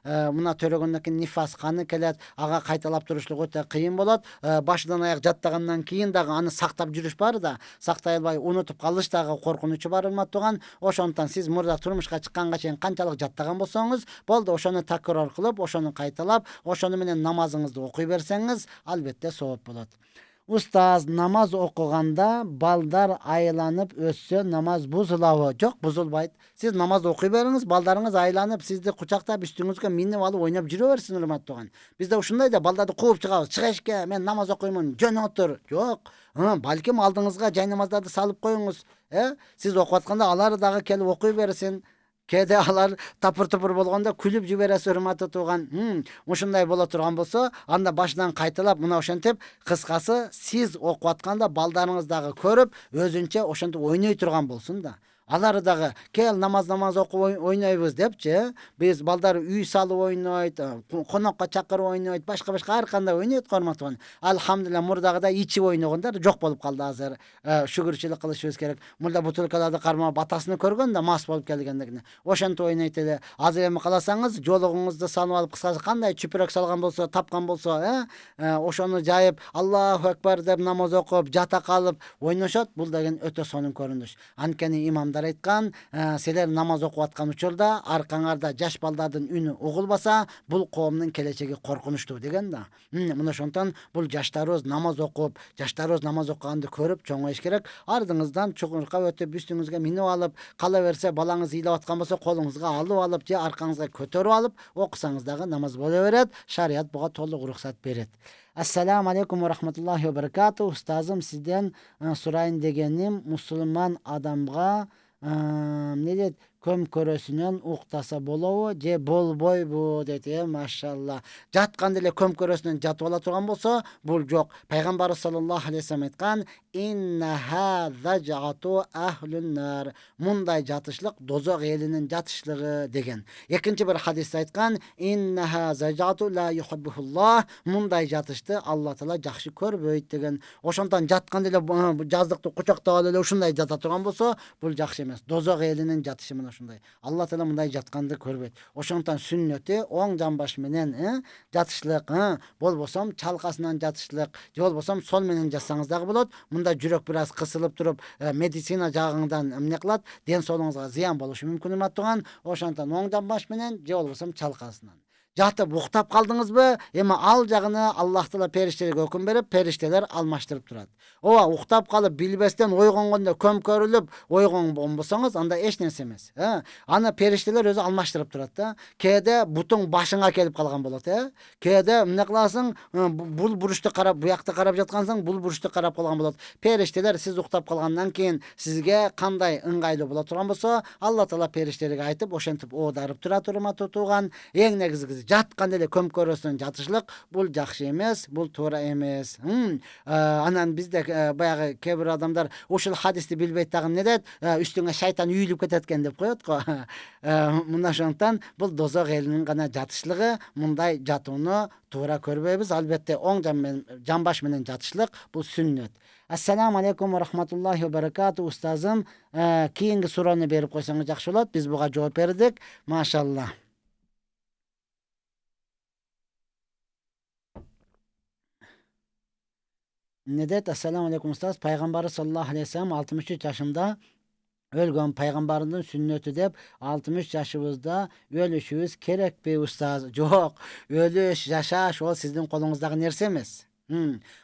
мына төрөгөндөн кийин нифас каны келет, ага кайталап турушлук өтө кыйын болот. Башынан аяк жаттагандан кийин дагы аны сактап жүрүш бар да, сактай албай унутуп калыш дагы коркунучу бар урматтаган. Ошондуктан сиз мурда турмушка чыкканга чейин канчалык жаттаган болсоңуз болду, ошону такрор кылып, ошону кайталап, ошону менен намазыңызды окуй берсеңиз, албетте сооп болот. Устаз, намаз окуганда балдар айланып өссө намаз бузулабы? Жок, бузулбайт. Сиз намаз окуй бериңиз, балдарыңыз айланып сизди кучактап үстүңүзгө минип алып ойноп жүрө берсин урматтаган. Бизде ушундай да балдарды кууп чыгабыз. Чыга эшикке, мен намаз окуймун, жөн отур. Жок. Балким алдыңызга жай намаздарды салып коюңуз. Сиз окуп атканда алар дагы келип окуй берсин. Кээде алар тапыр-тупур болгондо күлүп жибересиз урматтуу тууган. Ушундай боло турган болсо, анда башынан кайталап мына ошентип, кыскасы сиз окуп атканда балдарыңыз дагы көрүп, өзүнчө ошентип ойной турган болсун да. Алар дагы кел намаз окуп ойнойбуз депчи, биз балдар үй салып ойнойт, конокко чакырып ойнойт, башка ар кандай ойнойт урматтуу. Алхамдулилла, мурдагыдай ичип ойногондор жок болуп калды азыр. Шүгүрчүлүк кылышыбыз керек. Мурда бутылкаларды кармап атасын көргөн да мас болуп келгендигин. Ошентип ойнойт эле. Азыр эми каласаңыз, жолугуңузду салып алып, кыскасы кандай чүпүрөк салган болсо, тапкан болсо, ошону жайып, Аллаху акбар деп намаз окуп, жата калып ойношот. Бул деген өтө сонун көрүнүш. Анткени имам айткан, силер намаз окуп аткан учурда аркаңарда жаш балдардын үнү угулбаса, бул коомдун келечеги коркунучтуу деген да. Мына ошондон бул жаштарыбыз намаз окуп, жаштарыбыз намаз окуганды көрүп чоңоюш керек. Ардыңыздан чуңурка өтүп, үстүңүзгө минип алып, кала берсе балаңыз ыйлап аткан болсо, колуңузга алып алып же аркаңызга көтөрүп алып окусаңыз дагы намаз боло берет. Шарият буга толук уруксат берет. Ассаламу алейкум ва рахматуллахи ва баракату. Устазым, сизден сурайын дегеним, мусулман адамга не дейт, көм көрөсүнөн уктаса болобу же болбойбу дейт. Машалла. Жатканда эле көм көрөсүнөн жатып ала турган болсо, бул жок. Пайгамбарыбыз саллаллаху алейхи вассалам айткан: "Инна хаза жату ахлун нар". Мындай жатышлык дозок элинин жатышлыгы деген. Экинчи бир хадисте айткан: "Инна хаза жату ла юхиббухуллах". Мындай жатышты Алла Таала жакшы көрбөйт деген. Ошондон жатканда эле жаздыкты кучактап алып эле ушундай жата турган болсо, бул жакшы эмес. Дозок элинин жатышы менен ушундай. Алла Таала мындай жатканды көрбөйт. Ошондон сүннөтү оң жамбаш менен жатышлык, болбосом чалкасынан жатышлык, же болбосом сол менен жатсаңыз дагы болот. Мында жүрөк бир аз кысылып туруп, медицина жагыңдан эмне кылат, ден соолугуңузга зыян болушу мүмкүн урматтаган. Ошондон оң жамбаш менен же болбосом чалкасынан жатып уктап калдыңызбы, эми ал жагына Аллах Таала периштелерге өкүм берип, периштелер алмаштырып турат. Ооба, уктап калып билбестен ойгонгондо көмкөрүлүп ойгонгон болсоңуз, анда эч нерсе эмес. Аны периштелер өзү алмаштырып турат да. Кээде бутуң башыңа келип калган болот, кээде эмне кыласың, бул буручту карап, буякты карап жаткансың, бул буручту карап калган болот. Периштелер сиз уктап калгандан кийин сизге кандай ыңгайлуу боло турган болсо, Алла Таала периштелерге айтып, ошентип оодарып турат урматтуу тууган. Эң негизгиси жатканда эле көмкөрөсүнөн жатышлык, бул жакшы эмес, бул туура эмес. Анан бизде баягы кээ бир адамдар ушул хадисти билбейт дагы эмне дейт, үстүңө шайтан үйүлүп кетет экен деп коет го. Мына ошондон бул дозок элинин гана жатышлыгы, мындай жатууну туура көрбөйбүз. Албетте оң жамбаш менен жатышлык бул сүннөт. Ассаламу алейкум ва рахматуллахи ва баракату. Устазым, кийинки суроону берип койсоңуз жакшы болот. Биз буга жооп бердик. Машалла. Ne deyet? Esselamu aleyküm ustaz. Peygamber sallallahu aleyhi ve sellem 63 yaşında ölgön peygamberinin sünneti dep 63 yaşımızda ölüşübüz kerekpi ustaz? Jok. Ölüş, yaşaş o sizin kolunuzdagy nerse emes.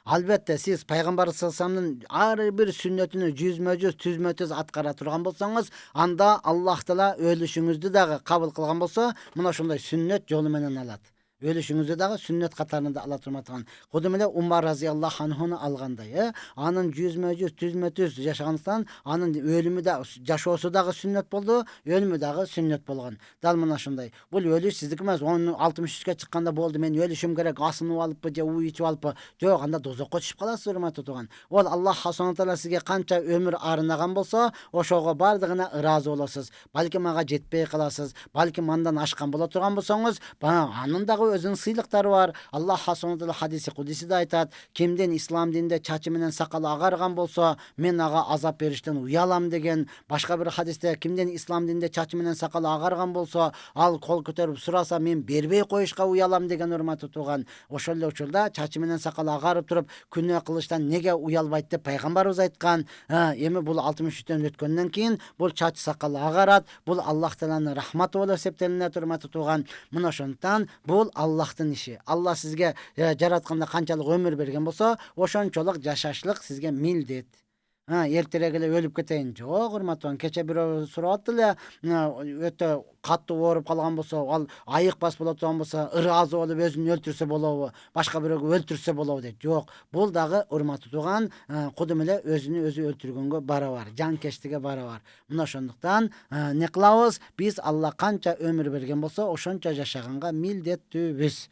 Albatta siz Peygamber sallallahu aleyhi ve sellem'nin har bir sünnetini yüzme-yüz, tüzme-tüz atkara turgan bolsanız, anda Allah Taala ölüşüңүздү dagı kabul kılgan bolsa, mına şunday sünnet jolu menen alat. Ölüşüңүздү dagı sünnet katarında ala turmatgan. Kodum ele Umar razıyallahu anhu'nu alganday, anın yüzme-yüz, tüzme-tüz yaşagandықтан, anın ölümü de jaşoosу dagı sünnet boldu, ölümü dagı sünnet bolgan. Dal mına şunday. Bul ölüş sizdiki emas, 63'ke çıkkanda boldu, men ölüşüm gerek, asınıp alıppı je uy içip alıppı. Jok, anda dozokko түшүп каласыз урматтуу тууган. Ol Allah subhanahu taala sizge kança ömür arınagan bolsa, oşogo bardыгына ыраазы болосуз. Balkim ага жетпей каласыз, balkim андан ашкан боло турган болсоңуз, анын дагы өзünün сыйлыктары бар. Аллах Subhanahu hadisi kudisi de aytat, kimden İslam dininde çaçı menen sakalı agargan bolsa, men aga azap berişten uyalam degen. Başka bir hadiste kimden İslam dininde çaçı menen sakalı agargan bolsa, al kol көтөрүп сураса мен бербей коюшка уялам деген урматтуу тууган. Ошол эле учурда чачы менен сакалы агарып туруп күнөө кылыштан неге уялбайт деп пайгамбарыбыз айткан. Эми бул 63-төн өткөндөн кийин бул чачы сакалы агарат. Бул Аллах Тааланын рахматы болуп эсептелинет урматтуу тууган. Мына ошондуктан бул Аллахтын иши. Алла сизге жаратканда канчалык өмүр берген болсо, ошончолук жашашлык сизге милдет. Эртерээк эле өлүп кетейин. Жок, урматтуу. Кече бирөө сурап атты эле, өтө каттуу ооруп калган болсо, ал айыкпас боло турган болсо, ыраазы болуп өзүн өлтүрсө болобу, башка бирөөгө өлтүрсө болобу дейт. Жок, бул дагы урматтуу тууган, кудум эле өзүнү өзү өлтүргөнгө барабар, жанкечтикке барабар. Мына ошондуктан не кылабыз? Биз Алла канча өмүр берген болсо, ошончо жашаганга милдеттүүбүз.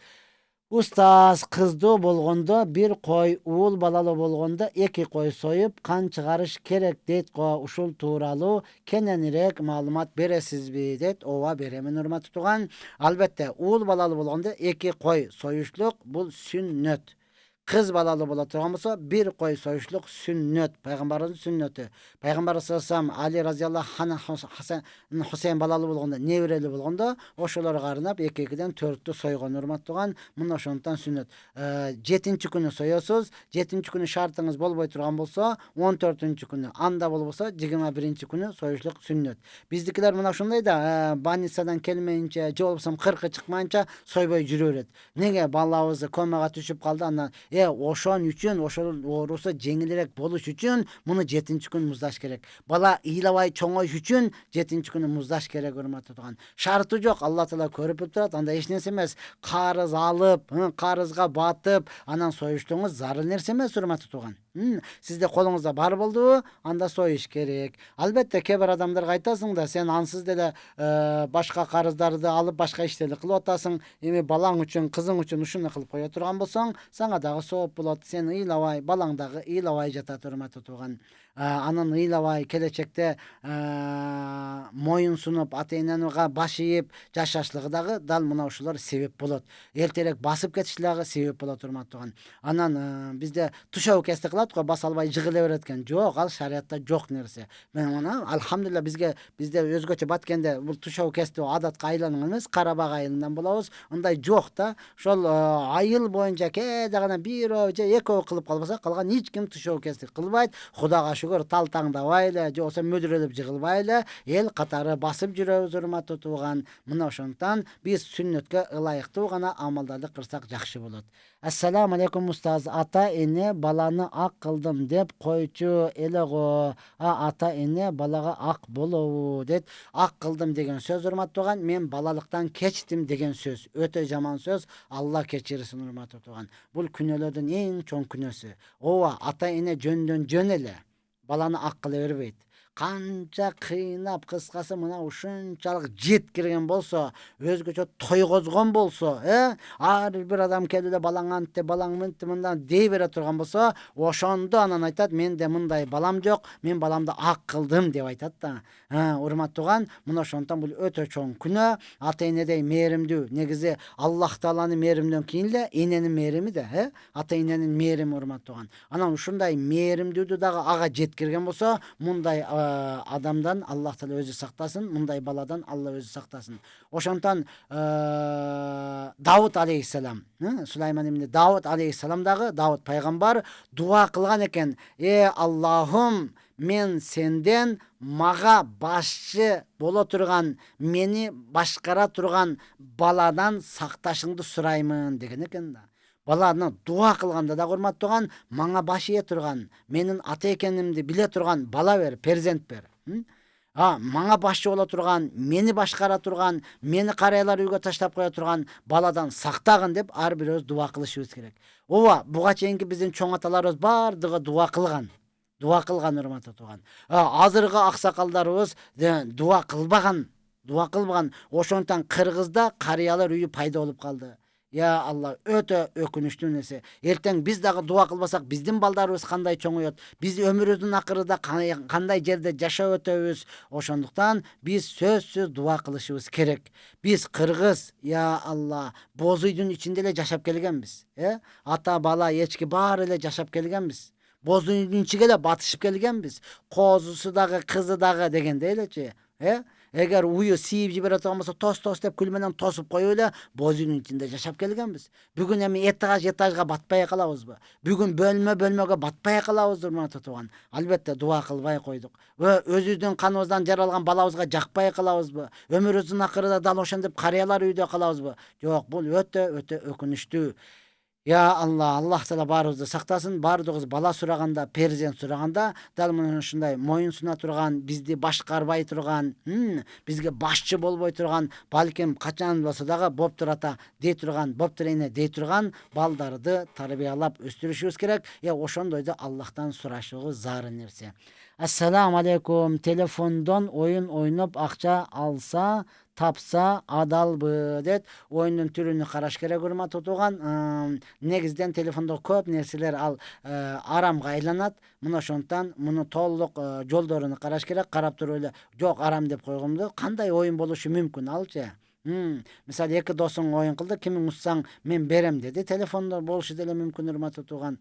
Устаз кыздуу болгондо бир кой, уул балалуу болгондо эки кой союп кан чыгарыш керек дейт го. Ушул тууралуу кененирээк маалымат бересизби дейт. Ооба, беремин урматтуу тууган. Албетте, уул балалуу болгондо эки кой союшлук бул сүннөт. Kız balalı bola turgan bolsa bir koy soyuşluk sünnet, peygamberin sünneti. Peygamber sallallahu Ali radıyallahu anh Hasan Hüseyin balalı bolganda, nevreli bolganda oşolar garınap ekekiden 4'tü soygan urmat tugan. Muna oşondan sünnet. 7-nji günü soyosuz, 7-nji günü şartınız bolboy turgan bolsa 14-nji günü anda bolbosa 21-nji günü soyuşluk sünnet. Bizdikiler muna ошондой да, больницадан келмейинче, же болбосо 40 чыкмайынча сойбой жүрө берет. Неге балабызды комага түшүп калды, андан ошон үчүн, ошол оорусу жеңилирээк болуш үчүн муну 7-нji күн муздаш керек. Бала ыйлабай чоңоюш үчүн 7-нji күнү муздаш керек урматтуу тууган. Шарты жок, Алла Таала көрүп турат, анда эч нерсе эмес. Карыз алып, карызга батып, анан союштуңуз зарыл нерсе эмес урматтуу тууган. Сизде колуңузда бар болду, анда союш керек. Албетте кээ бир адамдарга айтасың да, сен ансыз деле башка карыздарды алып башка иштерди кылып атасың. Эми балаң үчүн, кызың үчүн ушуну кылып кое турган болсоң, сага дагы сооп болот. Сен ыйлабай, балаң дагы ыйлабай жатат урматтуу тууган. Анан ыйлабай келечекте моюн сунуп, ата-энага баш ийип жашашлыгы дагы дал мына ушулар себеп болот. Эртерээк басып кетишлиги себеп болот урматтуу тууган. Анан бизде тушау кести кылат го, баса албай жыгыла берет экен. Жок, ал шариатта жок нерсе. Мен мына алхамдулилла бизде өзгөчө Баткенде бул тушау кести адатка айланган эмес, Карабак айылынан болобуз. Андай жок да. Ошол айыл боюнча кээде гана бирөө же экөө кылып калбаса, калган эч ким тушау кести кылбайт. Кудага шүгүр, талтаңдабайлы, же болсо мөдүрөлүп жыгылбайлы, эл катары басып жүрөбүз урматтуу тууган. Мына ошондуктан биз сүннөткө ылайыктуу гана амалдарды кылсак жакшы болот. Ассаламу алейкум устаз. Ата-эне баланы ак кылдым деп койчу эле го. Ата-эне балага ак болобу дейт. Ак кылдым деген сөз урматтуу тууган, мен балалыктан кечтим деген сөз. Өтө жаман сөз. Алла кечирсин урматтуу тууган. Бул күнөөлөрдүн эң чоң күнөөсү. Ооба, ата-эне жөндөн жөн эле баланы ак кыла бербейт. Канча кыйнап, кыскасы мына ушунчалык жеткирген болсо, өзгөчө тойгозгон болсо, ар бир адам келип эле балаң антте, балаң мынтте мындан дей бере турган болсо, ошондо анан айтат, менде мындай балам жок, мен баламды ак кылдым деп айтат да. Урматтуу тууган, мына ошондон бул өтө чоң күнөө. Ата-энедей мээримдүү, негизи Аллах Тааланын мээримден кийин эле эненин мээрими да, ата-эненин мээрими урматтуу тууган. Анан ушундай мээримдүүдү дагы ага жеткирген болсо, мындай адамдан Аллах Таала өзү сактасын, мындай баладан Алла өзү сактасын. Ошондон Давуд алейхиссалам, Сулайман ибн Давуд алейхиссалам дагы, Давуд пайгамбар дуа кылган экен: Аллахум, мен сенден мага башчы боло турган, мени башкара турган баладан сакташыңды сураймын деген экен да. Баланы дуа кылганда да урматтуу тууган, мага баш ие турган, менин ата экенимди биле турган бала бер, перзент бер. Мага башчы боло турган, мени башкара турган, мени карыялар үйгө таштап кое турган баладан сактагын деп ар бирөөбүз дуа кылышыбыз керек. Ооба, буга чейинки биздин чоң аталарыбыз бардыгы дуа кылган. Дуа кылган урматтуу тууган. Азыркы аксакалдарыбыз дуа кылбаган. Ошондон Кыргызда карыялар үйү пайда болуп калды. Ya Allah, öte ökünüçtүү nерсе. Эртең биз дагы дуа кылбасак, биздин балдарыбыз кандай чоңойот? Биз өмүрүбүздүн акырында кандай жерде жашап өтөбүз? Ошондуктан биз сөзсүз дуа кылышыбыз керек. Биз кыргыз, я Allah, боз үйдүн ичинде эле жашап келгенбиз. Ата, бала, эчки баары эле жашап келгенбиз. Боз үйдүн ичиге эле батышып келгенбиз. Козусу дагы, кызы дагы дегендей элечи. Эгер уyu сийип жибере турган болсо, тос деп күл менен тосуп коюп эле боз үйдүн ичинде жашап келгенбиз. Бүгүн эми этажга батпай калабызбы? Бүгүн бөлмөгө батпай калабызбы, урматтуу тууган? Албетте дуа кылбай койдук. Өзүбүздүн каныбыздан жаралган балабызга жакпай калабызбы? Өмүрүбүздүн акырында дал ошентип карыялар үйдө калабызбы? Жок, бул өтө өкүнүчтүү. Я Allah, Allah Teala баарыбызды сактасын. Баардыгыбыз бала сураганда, перзент сураганда дал мына ушундай моюн суна турган, бизди башкарбай турган, бизге башчы болбой турган, балким качан болсо дагы боптур ата дей турган, боптур эне дей турган балдарды тарбиялап өстүрүшүбүз керек. Ошондойду Аллахтан сурашыбыз зарыл нерсе. Ассаламу алейкум. Телефондон оюн ойноп акча алса, тапса адалбы дейт. Оюндун түрүнү караш керек, урматтуу тууган. Негизден телефондо көп нерселер ал арамга айланат. Мына ошондуктан муну толук жолдоруну караш керек. Карап туруп эле жок арам деп койгомду. Кандай оюн болушу мүмкүн алчы? Мисалы, эки досуң оюн кылды, кимиң устсаң мен берем деди. Телефондо болушу деле мүмкүн, урматтуу тууган.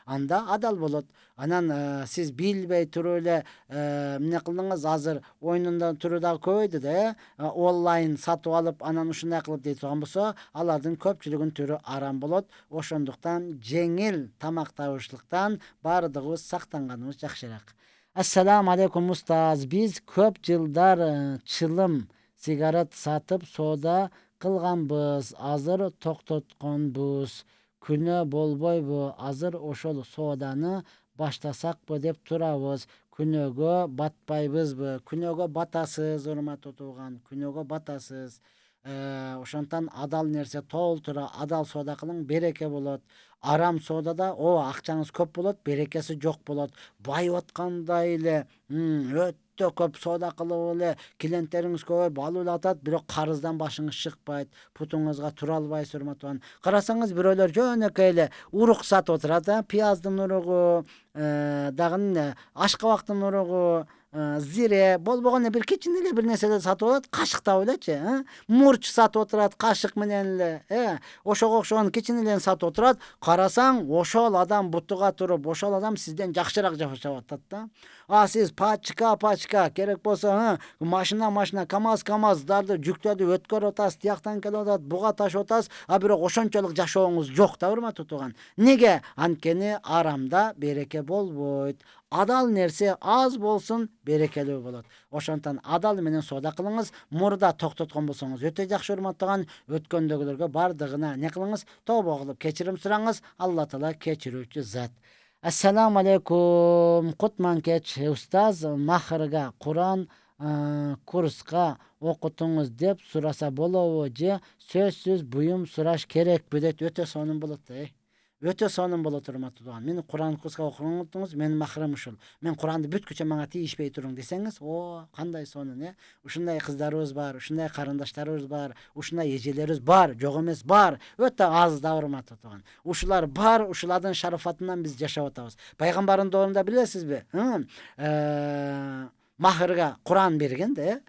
Анда адал болот. Анан сиз билбей туруп эле эмне кылдыңыз? Азыр оюнунда түрү дагы көбөйдү да, онлайн сатып алып, анан ушундай кылып дей турган болсо, алардын көпчүлүгүнүн түрү арам болот. Ошондуктан жеңил тамактабыштыктан баардыгыбыз сактанганыбыз жакшыраак. Ассаламу алейкум устаз. Биз көп жылдар чылым сигарет сатып соода кылганбыз. Азыр токтотконбуз. Күнөө болбойбу? Азыр ошол сооданы баштасакпы деп турабыз. Күнөөгө батпайбызбы? Күнөөгө батасыз, урматтуу тууган. Күнөөгө батасыз. Ошондуктан адал нерсе толтура адал соода кылың, береке болот. Арам соодада акчаңыз көп болот, берекеси жок болот. Байып аткандай эле өтө көп соода кылып эле клиенттериңиз көбөйүп алып эле атат, бирок карыздан башыңыз чыкпайт, путуңузга тура албайсыз, урматтуу. Карасаңыз бирөөлөр жөнөкөй эле урук сатып отурат, пияздын уругу, дагы ашкабактын уругу, зире болбогону бир кичине эле бир нерселер сатып алат, кашыктап элечи, мурч сатып отурат кашык менен эле, ошого окшогон кичине элени сатып отурат. Карасаң, ошол адам бутуга туруп, ошол адам сизден жакшыраак жашап атат да. Сиз пачка керек болсо, машина, КамАЗдарды, жүктөрдү өткөрүп атасыз, тияктан келип атат, буга ташып атасыз, бирок ошончолук жашооңуз жок да, урматтуу тууган. Неге? Анткени арамда береке болбойт. Адал нерсе аз болсун, берекелүү болот. Ошондуктан адал менен соода кылыңыз. Мурда токтоткон болсоңуз өтө жакшы, урматтаган. Өткөндөгүлөргө бардыгына не кылыңыз? Тобо кылып кечирим сураңыз. Алла Таала кечирүүчү зат. Ассаламу алейкум. Кутманкеч устаз, махырга Куран курска окутуңуз деп сураса болобу же сөзсүз буюм сураш керекпи дейт. Өтө сонун болот да. Өтө сонун болот, урматтуу тууган. Мени Куран курска окуңуз, менин махырым ушул. Мен Куранды бүткүчө мага тийишпей туруң десеңиз, кандай сонун, Ушундай кыздарыбыз бар, ушундай карындаштарыбыз бар, ушундай эжелерибиз бар, жок эмес бар. Өтө аз да, урматтуу тууган. Ушулар бар, ушулардын шарафатынан биз жашап атабыз. Пайгамбардын доорунда билесизби? Махырга Куран берген да,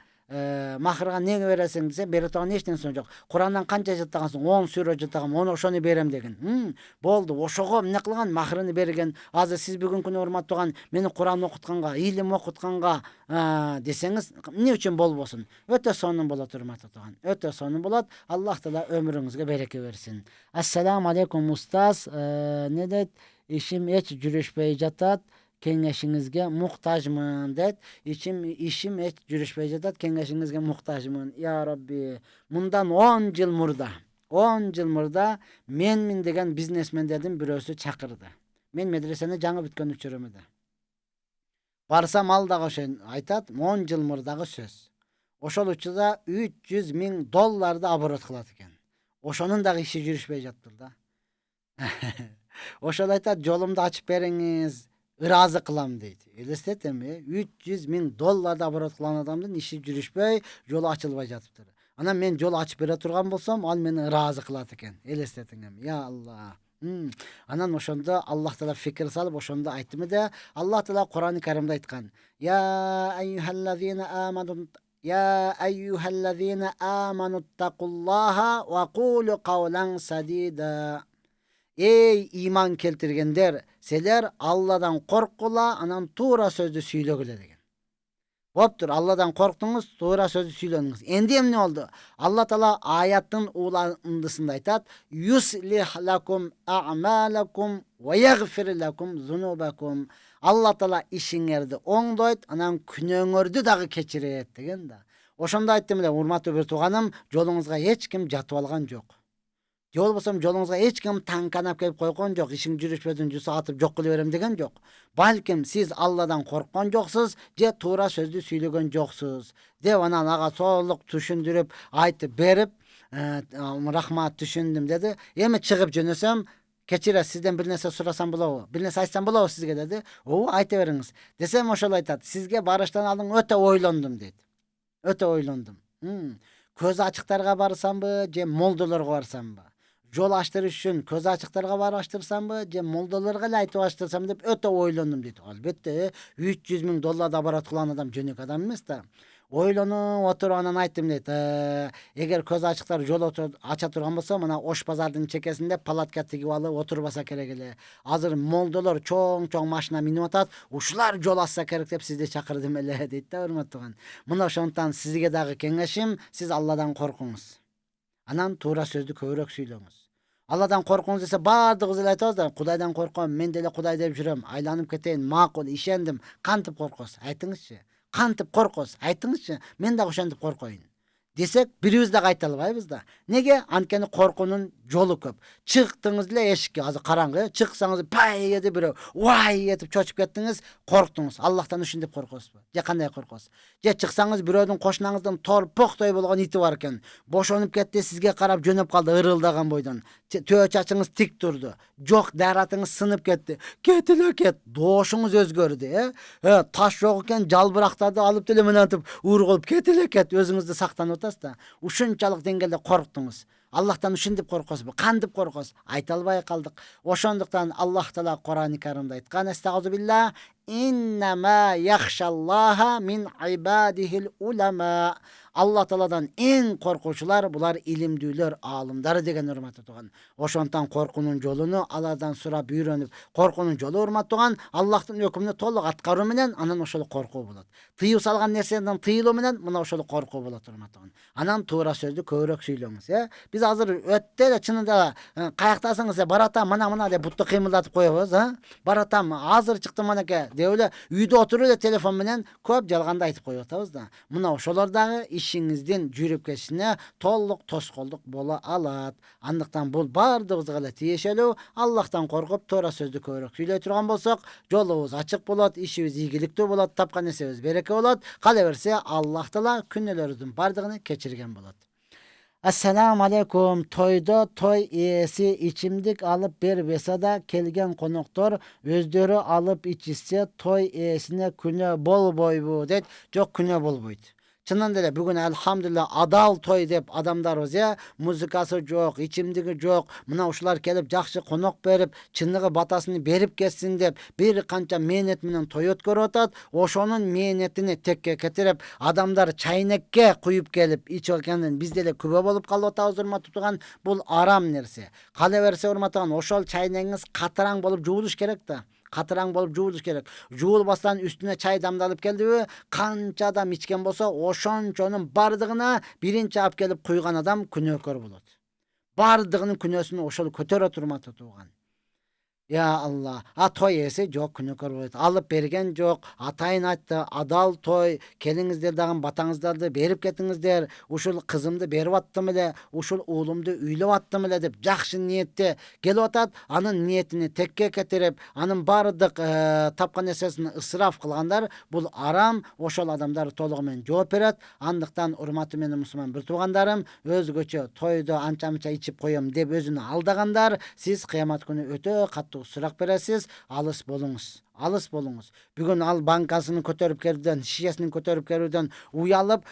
махырга эмне бересиң десе, бере турган эч нерсе жок. Курандан канча жаттагансың? 10 сүрө жаттагам, ошону берем деген. Болду, ошого эмне кылган? Махырын берген. Азыр сиз бүгүнкү күнү, урматтаган, мени Куран окутканга, илим окутканга десеңиз, эмне үчүн болбосун? Өтө сонун болот, урматтуу тууган. Өтө сонун болот. Аллах Таала өмүрүңүзгө береке берсин. Ассаламу алейкум устаз. Не дейт? Ишим эч жүрүшпөй жатат. Кеңешиңизге муктажмын дейт. Ишим эч жүрүшпөй жатат, кеңешиңизге муктажмын. Я Рабби, мындан 10 жыл мурда менмин деген бизнесмендердин бирөөсү чакырды. Мен медресени жаңы бүткөн учурумда. Барсам, ал дагы ошо айтат, 10 жыл мурдагы сөз. Ошол учурда $300,000 оборот кылат экен. Ошонун дагы иши жүрүшпөй жатты да. Ошол айтат, жолумду ачып бериңиз, ыраазы кылам дейт. Элестет эми, $300,000 оборот кылган адамдын иши жүрүшпөй, жолу ачылбай жатыптыр. Ana men жол ачып бере турган болсом, ал мени ыраазы кылат экен. Элестетиңем. Я Алла. Анан ошондо Аллах Таала фикир салып, ошондо айттым да, Аллах Таала Кур'ан-ы Каримде айткан. Я айюхаллазина аману тақуллаха ва кулу кавлан садида. Ey iman keltirgenler, seler Allah'dan korkula, anan tuğra sözlü süylөгүлө деген. Boptur, Allah'dan korktunuz, tuğra sözlü süylödünüz. Endi emne oldu? Allah Taala ayattın ulandısında aytat, yuslih lakum a'malakum ve yaghfir lakum zunubakum. Allah Taala işiңерди оңдойт, анан күнөөңөрдү дагы кечирет деген да. Ошондо айттым эле, урматтуу бир тууганым, жолуңузга эч ким жатып алган жок. Жол болсом жолуңузга эч ким танканап келип койгон жок, ишиң жүрүшпөдүн жусу атып жок кылып берем деген жок. Балким сиз Алладан корккон жоксуз, же туура сөздү сүйлөгөн жоксуз деп анан ага толук түшүндүрүп айтып берип, рахмат түшүндүм деди. Эми чыгып жөнөсөм, кечире сизден бир нерсе сурасам болобу? Бир нерсе айтсам болобу сизге деди. Ооба, айта бериңиз. Десем ошол айтат, сизге барыштан алдын өтө ойлондум дейт. Өтө ойлондум. Көз ачыктарга барсамбы, же молдолорго барсамбы? Жол аштырыш үчүн көз ачыктарга барып аштырсамбы, же молдолорго эле айтып аштырсам деп өтө ойлондум дейт. Албетте, $300,000 оборот кылган адам жөнөк адам эмес да. Ойлонуп отуруп анан айттым дейт. Эгер көз ачыктар жол ача турган болсо, мына Ош базардын чекесинде палатка тигип алып отурбаса керек эле. Азыр молдолор чоң машина минип атат, ушулар жол ачса керек деп сизди чакырдым эле дейт да, урматтууган. Мына ошондон сизге дагы кеңешим, сиз Алладан коркуңуз. Анан туура сөздү көбүрөөк сүйлөңүз. Алладан коркуңуз десе баардыгыбыз эле айтабыз да, Кудайдан корком, мен деле Кудай деп жүрөм, айланып кетейин, макул, ишендим. Кантип коркосуз? Айтыңызчы. Кантип коркосуз? Айтыңызчы. Мен дагы ошентип коркоюн. Десек, бирибиз дагы айта албайбыз да. Неге? Анткени коркуунун жолу көп. Чыктыңыз эле эшикке, азыр караңгы, чыксаңыз пай деп бирөө, вай этип чочуп кеттиңиз, корктуңуз. Аллахтан ушинтип коркосузбу? Же кандай коркосуз? Же чыксаңыз бирөөдүн кошунаңыздын торпоктой болгон ити бар экен. Бошонуп кетти, сизге карап жөнөп калды ырылдаган бойдон. Төө чачыңыз тик турду. Жок, даратыңыз сынып кетти. Кет эле кет. Дошуңуз өзгөрдү, таш жок экен, жалбырактарды алып деле мынантип ургулуп кет эле кет. Өзүңүздү сактанып атасыз да. Ушунчалык деңгээлде корктуңуз. Аллахтан ушинтип коркосузбу? Кантип коркосуз? Айта албай калдык. Ошондуктан Аллах Таала Кур'ан-ы Каримде айткан, "Астагфируллах, иннама яхшаллаха мин ибадихил улама." Аллах Тааладан эң коркуучулар булар илимдүүлөр, аалымдары деген, урматтуу туган. Ошондон коркуунун жолуну алардан сурап үйрөнүп, коркуунун жолу, урматтуу туган, Аллахтын өкүмүнө толук аткаруу менен анан ошол коркуу болот. Тыюу салган нерседен тыйылуу менен мына ошол коркуу болот, урматтуу туган. Анан туура сөздү көбүрөөк сүйлөңүз, Биз азыр өттө эле чынында каяктасыңыз, баратам, мына деп бутту кыймылдатып коебуз, Баратам, азыр чыктым манеке деп эле үйдө отуруп эле телефон менен көп жалганды айтып коюп атабыз да. Мына ошолор дагы ишиңиздин жүрүп кетишине толук тоскоолдук боло алат. Андыктан бул баардыгыбызга эле тиешелүү. Аллахтан коркуп, туура сөздү көбүрөөк сүйлөй турган болсок, жолубуз ачык болот, ишибиз ийгиликтүү болот, тапкан нерсебиз береке болот. Кала берсе, Аллах Таала күнөөлөрүбүздүн баардыгын кечирген болот. Ассаламу алейкум. Тойдо той ээси ичимдик алып бербесе да, келген коноктор өздөрү алып ичишсе, той ээсине күнөө болбойбу дейт. Жок, күнөө болбойт. Чынында эле бүгүн алхамдулилла адал той деп адамдарыбыз, музыкасы жок, ичимдиги жок, мына ушулар келип жакшы конок берип, чыныгы батасын берип кетсин деп бир канча мээнет менен той өткөрүп атат. Ошонун мээнетини текке кетирип, адамдар чайнекке куюп келип ичип экенин биз деле күбө болуп калып атабыз, урматтуу туган. Бул арам нерсе. Кала берсе, урматтуу туган, ошол чайнегиңиз катыраң болуп жуулуш керек да. Катыраң болуп жуулуш керек. Жуулбастан үстүнө чай дамдалып келдиби, канча адам ичкен болсо, ошончонун бардыгына биринчи алып келип куйган адам күнөөкөр болот. Бардыгынын күнөөсүн ошол көтөрөт, урматтуу туган. Я Алла, той ээси жок, күнөөкөр болот. Алып берген жок, атайын айтты, адал той, келиңиздер дагы батаңыздарды берип кетиңиздер. Ушул кызымды берип аттым эле, ушул уулумду үйлөп аттым эле деп жакшы ниетте келип атат. Анын ниетини текке кетирип, анын баардык тапкан нерсесин ысыраф кылгандар, бул арам. Ошол адамдар толугу менен жооп берет. Андыктан, урматтуу менин мусулман бир туугандарым, өзгөчө тойдо анча-мынча ичип коем деп өзүнү алдагандар, сиз кыямат күнү өтө каттуу сурак бересиз. Алыс болуңуз. Алыс болуңуз. Бүгүн ал банкасынын көтөрүп келүүдөн, шишесин көтөрүп келүүдөн уялып,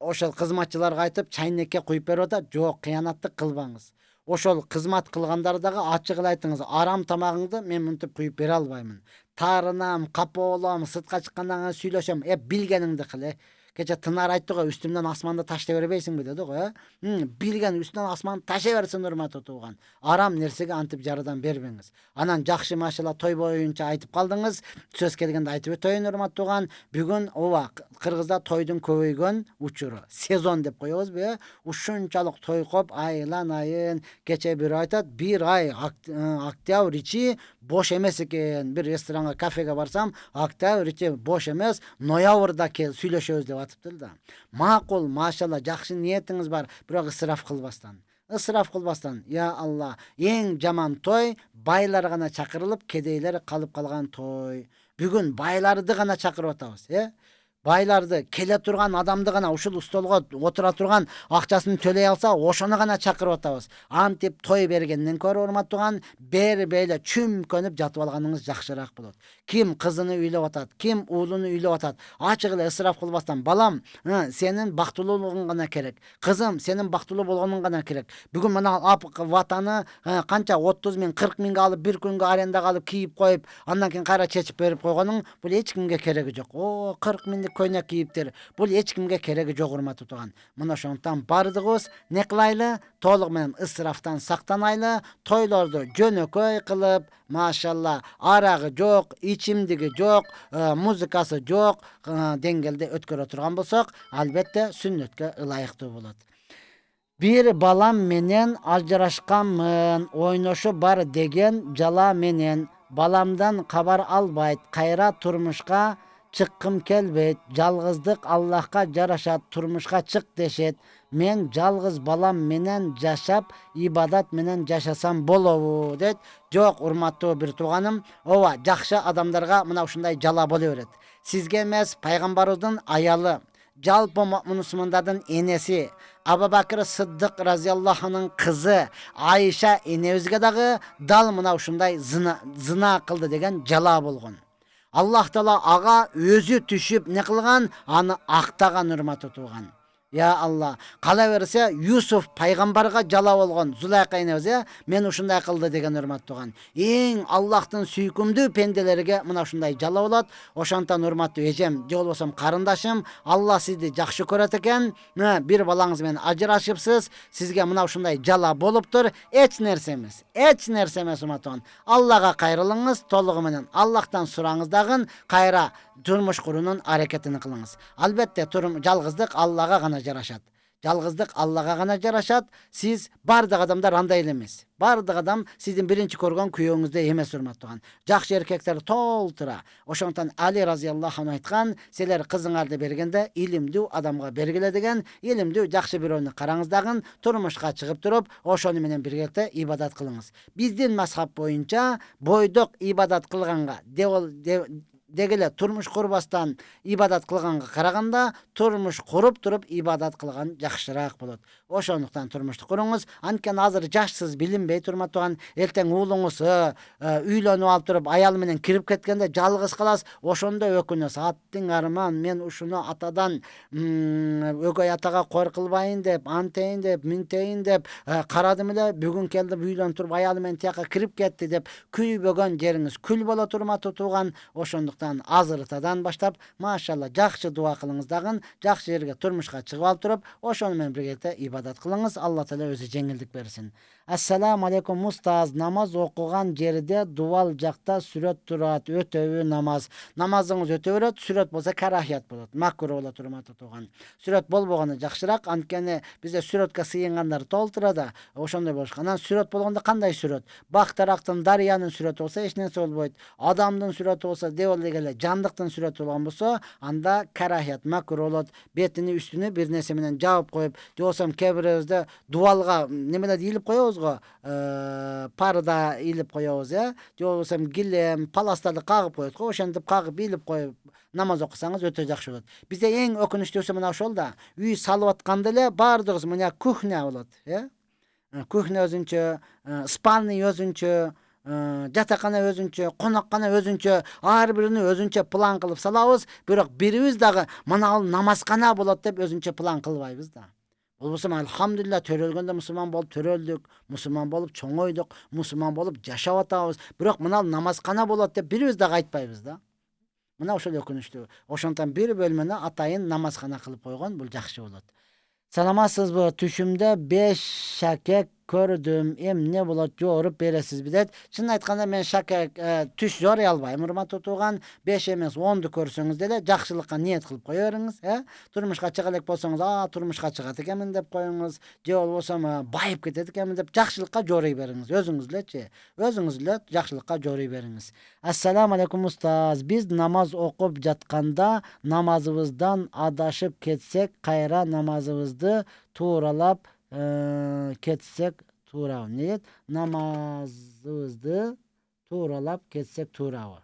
ошол кызматчыларга айтып чайнекке куюп берип атат. Жок, кыянаттык кылбаңыз. Ошол кызмат кылгандар дагы ачык эле айтыңыз, арам тамагыңды мен мынтип куюп бере албаймын. Таарынам, капа болом, сыртка чыкканда сүйлөшөм. Билгениңди кыл. Кече Тынар айтты го, үстүмдөн асманды таштай бербейсиңби деди го. Билген үстүнөн асманды таштай берсин, урматтуу тууган. Арам нерсеге антип жарадан бербеңиз. Анан жакшы машала той боюнча айтып калдыңыз. Сөз келгенде айтып өтөйүн, урматтуу тууган. Бүгүн ооба Кыргызда тойдун көбөйгөн учуру. Сезон деп коебузбу? Ушунчалык той коп айлан айын. Кече бир айтат, бир ай октябрь ичи бош эмес экен. Бир ресторанга, кафеге барсам, октябрь ичи бош эмес, ноябрда кел сүйлөшөбүз деп атыптыр да. Макул, машалла, жакшы ниетиңиз бар, бирок ысыраф кылбастан. Ысыраф кылбастан. Я Алла, эң жаман той байлар гана чакырылып, кедейлер калып калган той. Бүгүн байларды гана чакырып атабыз, Байларды, келе турган адамды гана, ушул столго отура турган акчасын төлөй алса, ошону гана чакырып атабыз. Антип той бергенден көрө, урматтууган, бербейле чүмкөнүп жатып алганыңыз жакшыраак болот. Ким кызыны үйлөп атат, ким уулуну үйлөп атат. Ачык эле ысыраф кылбастан, балам, сенин бактылуулугуң гана керек. Кызым, сенин бактылуу болгонуң гана керек. Бүгүн мына ватаны канча 30 миң, 40 миңге алып, бир күнгө арендага алып кийип коюп, андан кийин кайра чечип берип койгонуң, бул эч кимге кереги жок. 40 миңдик көйнөк кийиптир. Бул эч кимге кереги жок, урматтуу тууган. Мына ошондуктан бардыгыбыз не кылайлы? Толук менен ысырафтан сактанайлы, тойлорду жөнөкөй кылып, машалла, арагы жок, ичимдиги жок, музыкасы жок деңгээлде өткөрө турган болсок, албетте сүннөткө ылайыктуу болот. Бир балам менен ажырашканмын, ойношу бар деген жала менен, баламдан кабар албайт, кайра турмушка чыккым келбейт, жалгыздык Аллахка жарашат, турмушка чык дешет. Мен жалгыз балам менен жашап, ибадат менен жашасам болобу, дейт. Жок, урматтуу бир тууганым, ооба, жакшы адамдарга мына ушундай жала боло берет. Сизге эмес, пайгамбарыбыздын аялы, жалпы мусулмандардын энеси, Абу Бакыр Сыддык разияллаху анхунун кызы Айша энебизге дагы дал мына ушундай зына кылды деген жала болгон. Аллах Таала ага өзү түшүп не кылган, аны актаган, урматтуу тууган. Я Алла, кала берсе Юсуф пайгамбарга жала болгон, Зулайка энебиз, мен ушундай кылды деген, урматтуу тууган. Эң Аллахтын сүйкүмдүү пенделерге мына ушундай жала болот. Ошондон урматтуу эжем, же болбосом карындашым, Алла сизди жакшы көрөт экен. Бир балаңыз менен ажырашыпсыз, сизге мына ушундай жала болуптур. Эч нерсе эмес, урматтуу тууган. Аллага кайрылыңыз, толугу менен Аллахтан сураңыз дагы, кайра турмуш курунун аракетин кылыңыз. Албетте жалгыздык Аллага гана жарашат. Жалгыздык Аллага гана жарашат. Сиз бардык адамдар андай эле эмес. Бардык адам сиздин биринчи көргөн күйөөңүздөй эмес, урматтуу тууган. Жакшы эркектер толтура. Ошондуктан Али разияллаху анху айткан, силер кызыңарды бергенде илимдүү адамга бергиле деген, илимдүү жакшы бирөөнү караңыз дагы, турмушка чыгып туруп, ошону менен биргеликте ибадат кылыңыз. Биздин мазхаб боюнча бойдок ибадат кылганга дегеле турмуш курбастан ибадат кылганга караганда, турмуш куруп туруп ибадат кылган жакшыраак болот. Ошондуктан турмушту куруңуз. Анткени азыр жашсыз, билинбей, урматтуу тууган, эртең уулуңуз үйлөнүп алып туруп аял менен кирип кеткенде жалгыз каласыз. Ошондо өкүнөсүз. Аттың арман, мен ушуну атадан өгөй атага кор кылбайын деп, антейин деп, мынтейин деп карадым эле, бүгүн келди үйлөнүп туруп аялы менен тияка кирип кетти деп күйбөгөн жериңиз күл болот, урматтуу тууган. Ошондуктан азыртадан баштап, машалла, жакшы дуа кылыңыз дагы, жакшы жерге турмушка чыгып алып туруп, ошону менен биргеликте ибадат кылыңыз. Алла Таала өзү жеңилдик берсин. Ассаламу алейкум устаз, намаз окуган жерде дубал жакта сүрөт турат, өтөбү намаз? Намазыңыз өтө берет, сүрөт болсо карахият болот, макруh болот, урматтуу тууган. Сүрөт болбогону жакшыраак, анткени бизде сүрөткө сыйынгандар толтура да, ошондой болушкандан сүрөт болгондо кандай сүрөт? Бак тарактын, дарыянын сүрөтү болсо эч нерсе болбойт. Адамдын сүрөтү болсо, эле жандыктын сүрөтү болгон болсо, анда карахият, макруh болот. Бетини үстүнө бир нерсе менен жаап коюп, же болсо кээ бирибизде дубалга немелерди илип коебуз го, парда илип коебуз, же болбосо килем, паластарды кагып коет го, ошентип кагып илип коюп намаз окусаңыз өтө жакшы болот. Бизде эң өкүнүчтүүсү мына ошол да, үй салып атканда эле бардыгыбыз мына кухня болот, кухня өзүнчө, спальный өзүнчө, жатакана өзүнчө, коноккана өзүнчө, ар биrini өзүнчө план кылып салабыз, бирок бирибиз дагы мына бул намазкана болот деп өзүнчө план кылбайбыз да. Болбосо алхамдулилла төрөлгөндө мусулман болуп төрөлдүк, мусулман болуп чоңойдук, мусулман болуп жашап атабыз. Бирок мына намазкана болот деп бирибиз дагы айтпайбыз да. Мына ошол өкүнүчтүү. Ошондон бир бөлмөнү атайын намазкана кылып койгон, бул жакшы болот. Саламатсызбы? Түшүмдө 5 шакек көрдүм. Эмне болот, жооруп бересизби дейт. Чынын айтканда мен шакек түш жорый албайм, урматтуу тууган. 5 эмес 10ду көрсөңүз деле жакшылыкка ниет кылып кое бериңиз, Турмушка чыга элек болсоңуз, турмушка чыгат экенмин деп коюңуз. Же болбосо байып кетет экенмин деп жакшылыкка жорый бериңиз. Өзүңүз элечи, өзүңүз эле жакшылыкка жорый бериңиз. Ассаламу алейкум устаз. Биз намаз окуп жатканда намазыбыздан адашып кетсек, кайра намазыбызды тууралап кетсек туурабы? Не дейт? Намазыбызды тууралап кетсек туурабы?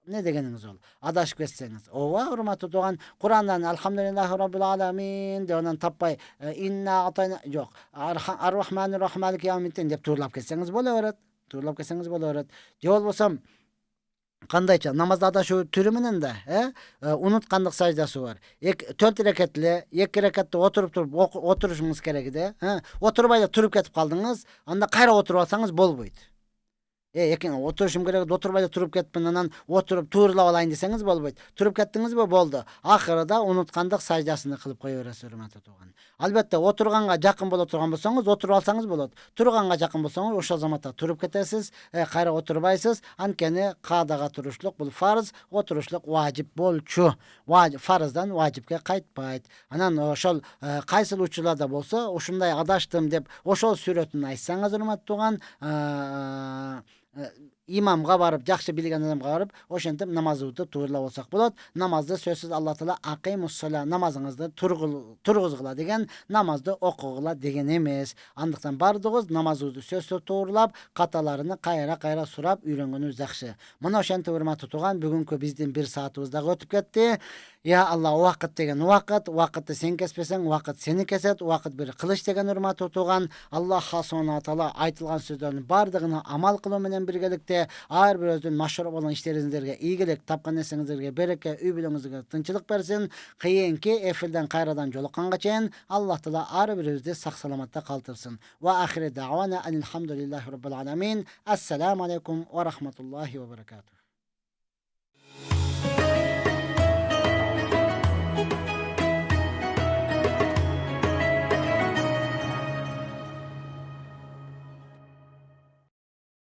Не дегениңиз ол? Адашып кетсеңиз. Ооба, урматтуу тууган, Кур'андан алхамдулиллахи раббил аламин деп анан таппай инна атайна жок. Ар-рахманир рахим малики яумиддин деп тууралап кетсеңиз боло берет. Тууралап кетсеңиз боло берет. Же болбосо кандайча намазда адашуу түрү менен да, унуткандык саждасы бар. 4 рекетле, 2 рекетте отуруп туруп отурушуңуз керек да. Отурбай да туруп кетип калдыңыз, анда кайра отуруп алсаңыз болбойт. Экен отурушум керек, отурбай да туруп кетипмин, анан отуруп тууралап алайын десеңиз болбойт. Туруп кеттиңизби, болду. Акырында унуткандык саждасын кылып кое бересиз, урматтуу тууган. Албетте отурганга жакын боло турган болсоңуз отуруп алсаңыз болот. Турганга жакын болсоңуз ошол заматта туруп кетесиз, кайра отурбайсыз. Анткени каадага турушлук бул фарз, отурушлук важип болчу. Фарыздан важипке кайтпайт. Анан ошол кайсыл учурларда болсо ушундай адаштым деп ошол сүрөтүн айтсаңыз, урматтуу тууган, имамга барып, жакшы билген адамга барып, ошентип намазыбызды тууралап алсак болот. Намазды сөзсүз Алла Таала акимуссала, намазыңызды тургузгула деген, намазды окугула деген эмес. Андыктан бардыгыбыз намазыбызды сөзсүз тууралап, каталарыны кайра сурап үйрөнгөнүбүз жакшы. Мына ошентип урматтуу тууган, бүгүнкү биздин 1 саатыбыз дагы өтүп кетти. Я Алла, убакыт деген убакытты сен кеспесең, убакыт сени кесет, убакыт бир кылыч деген урматтуу тууган. Аллах субхана таала айтылган сөздөрдүн бардыгына амал кылуу менен биргеликте ар бирөөбүздүн машрур болгон иштериңиздерге ийгилик, тапкан нерсеңиздерге береке, үй бүлөңүзгө тынчылык берсин. Кыйынкы эфирден кайрадан жолукканга чейин Аллах Таала ар бирибизди сак саламатта калтырсын. Ва ахири дa'wana алхамдулиллахи раббил аламин. Ассаламу алейкум ва рахматуллахи ва баракатух.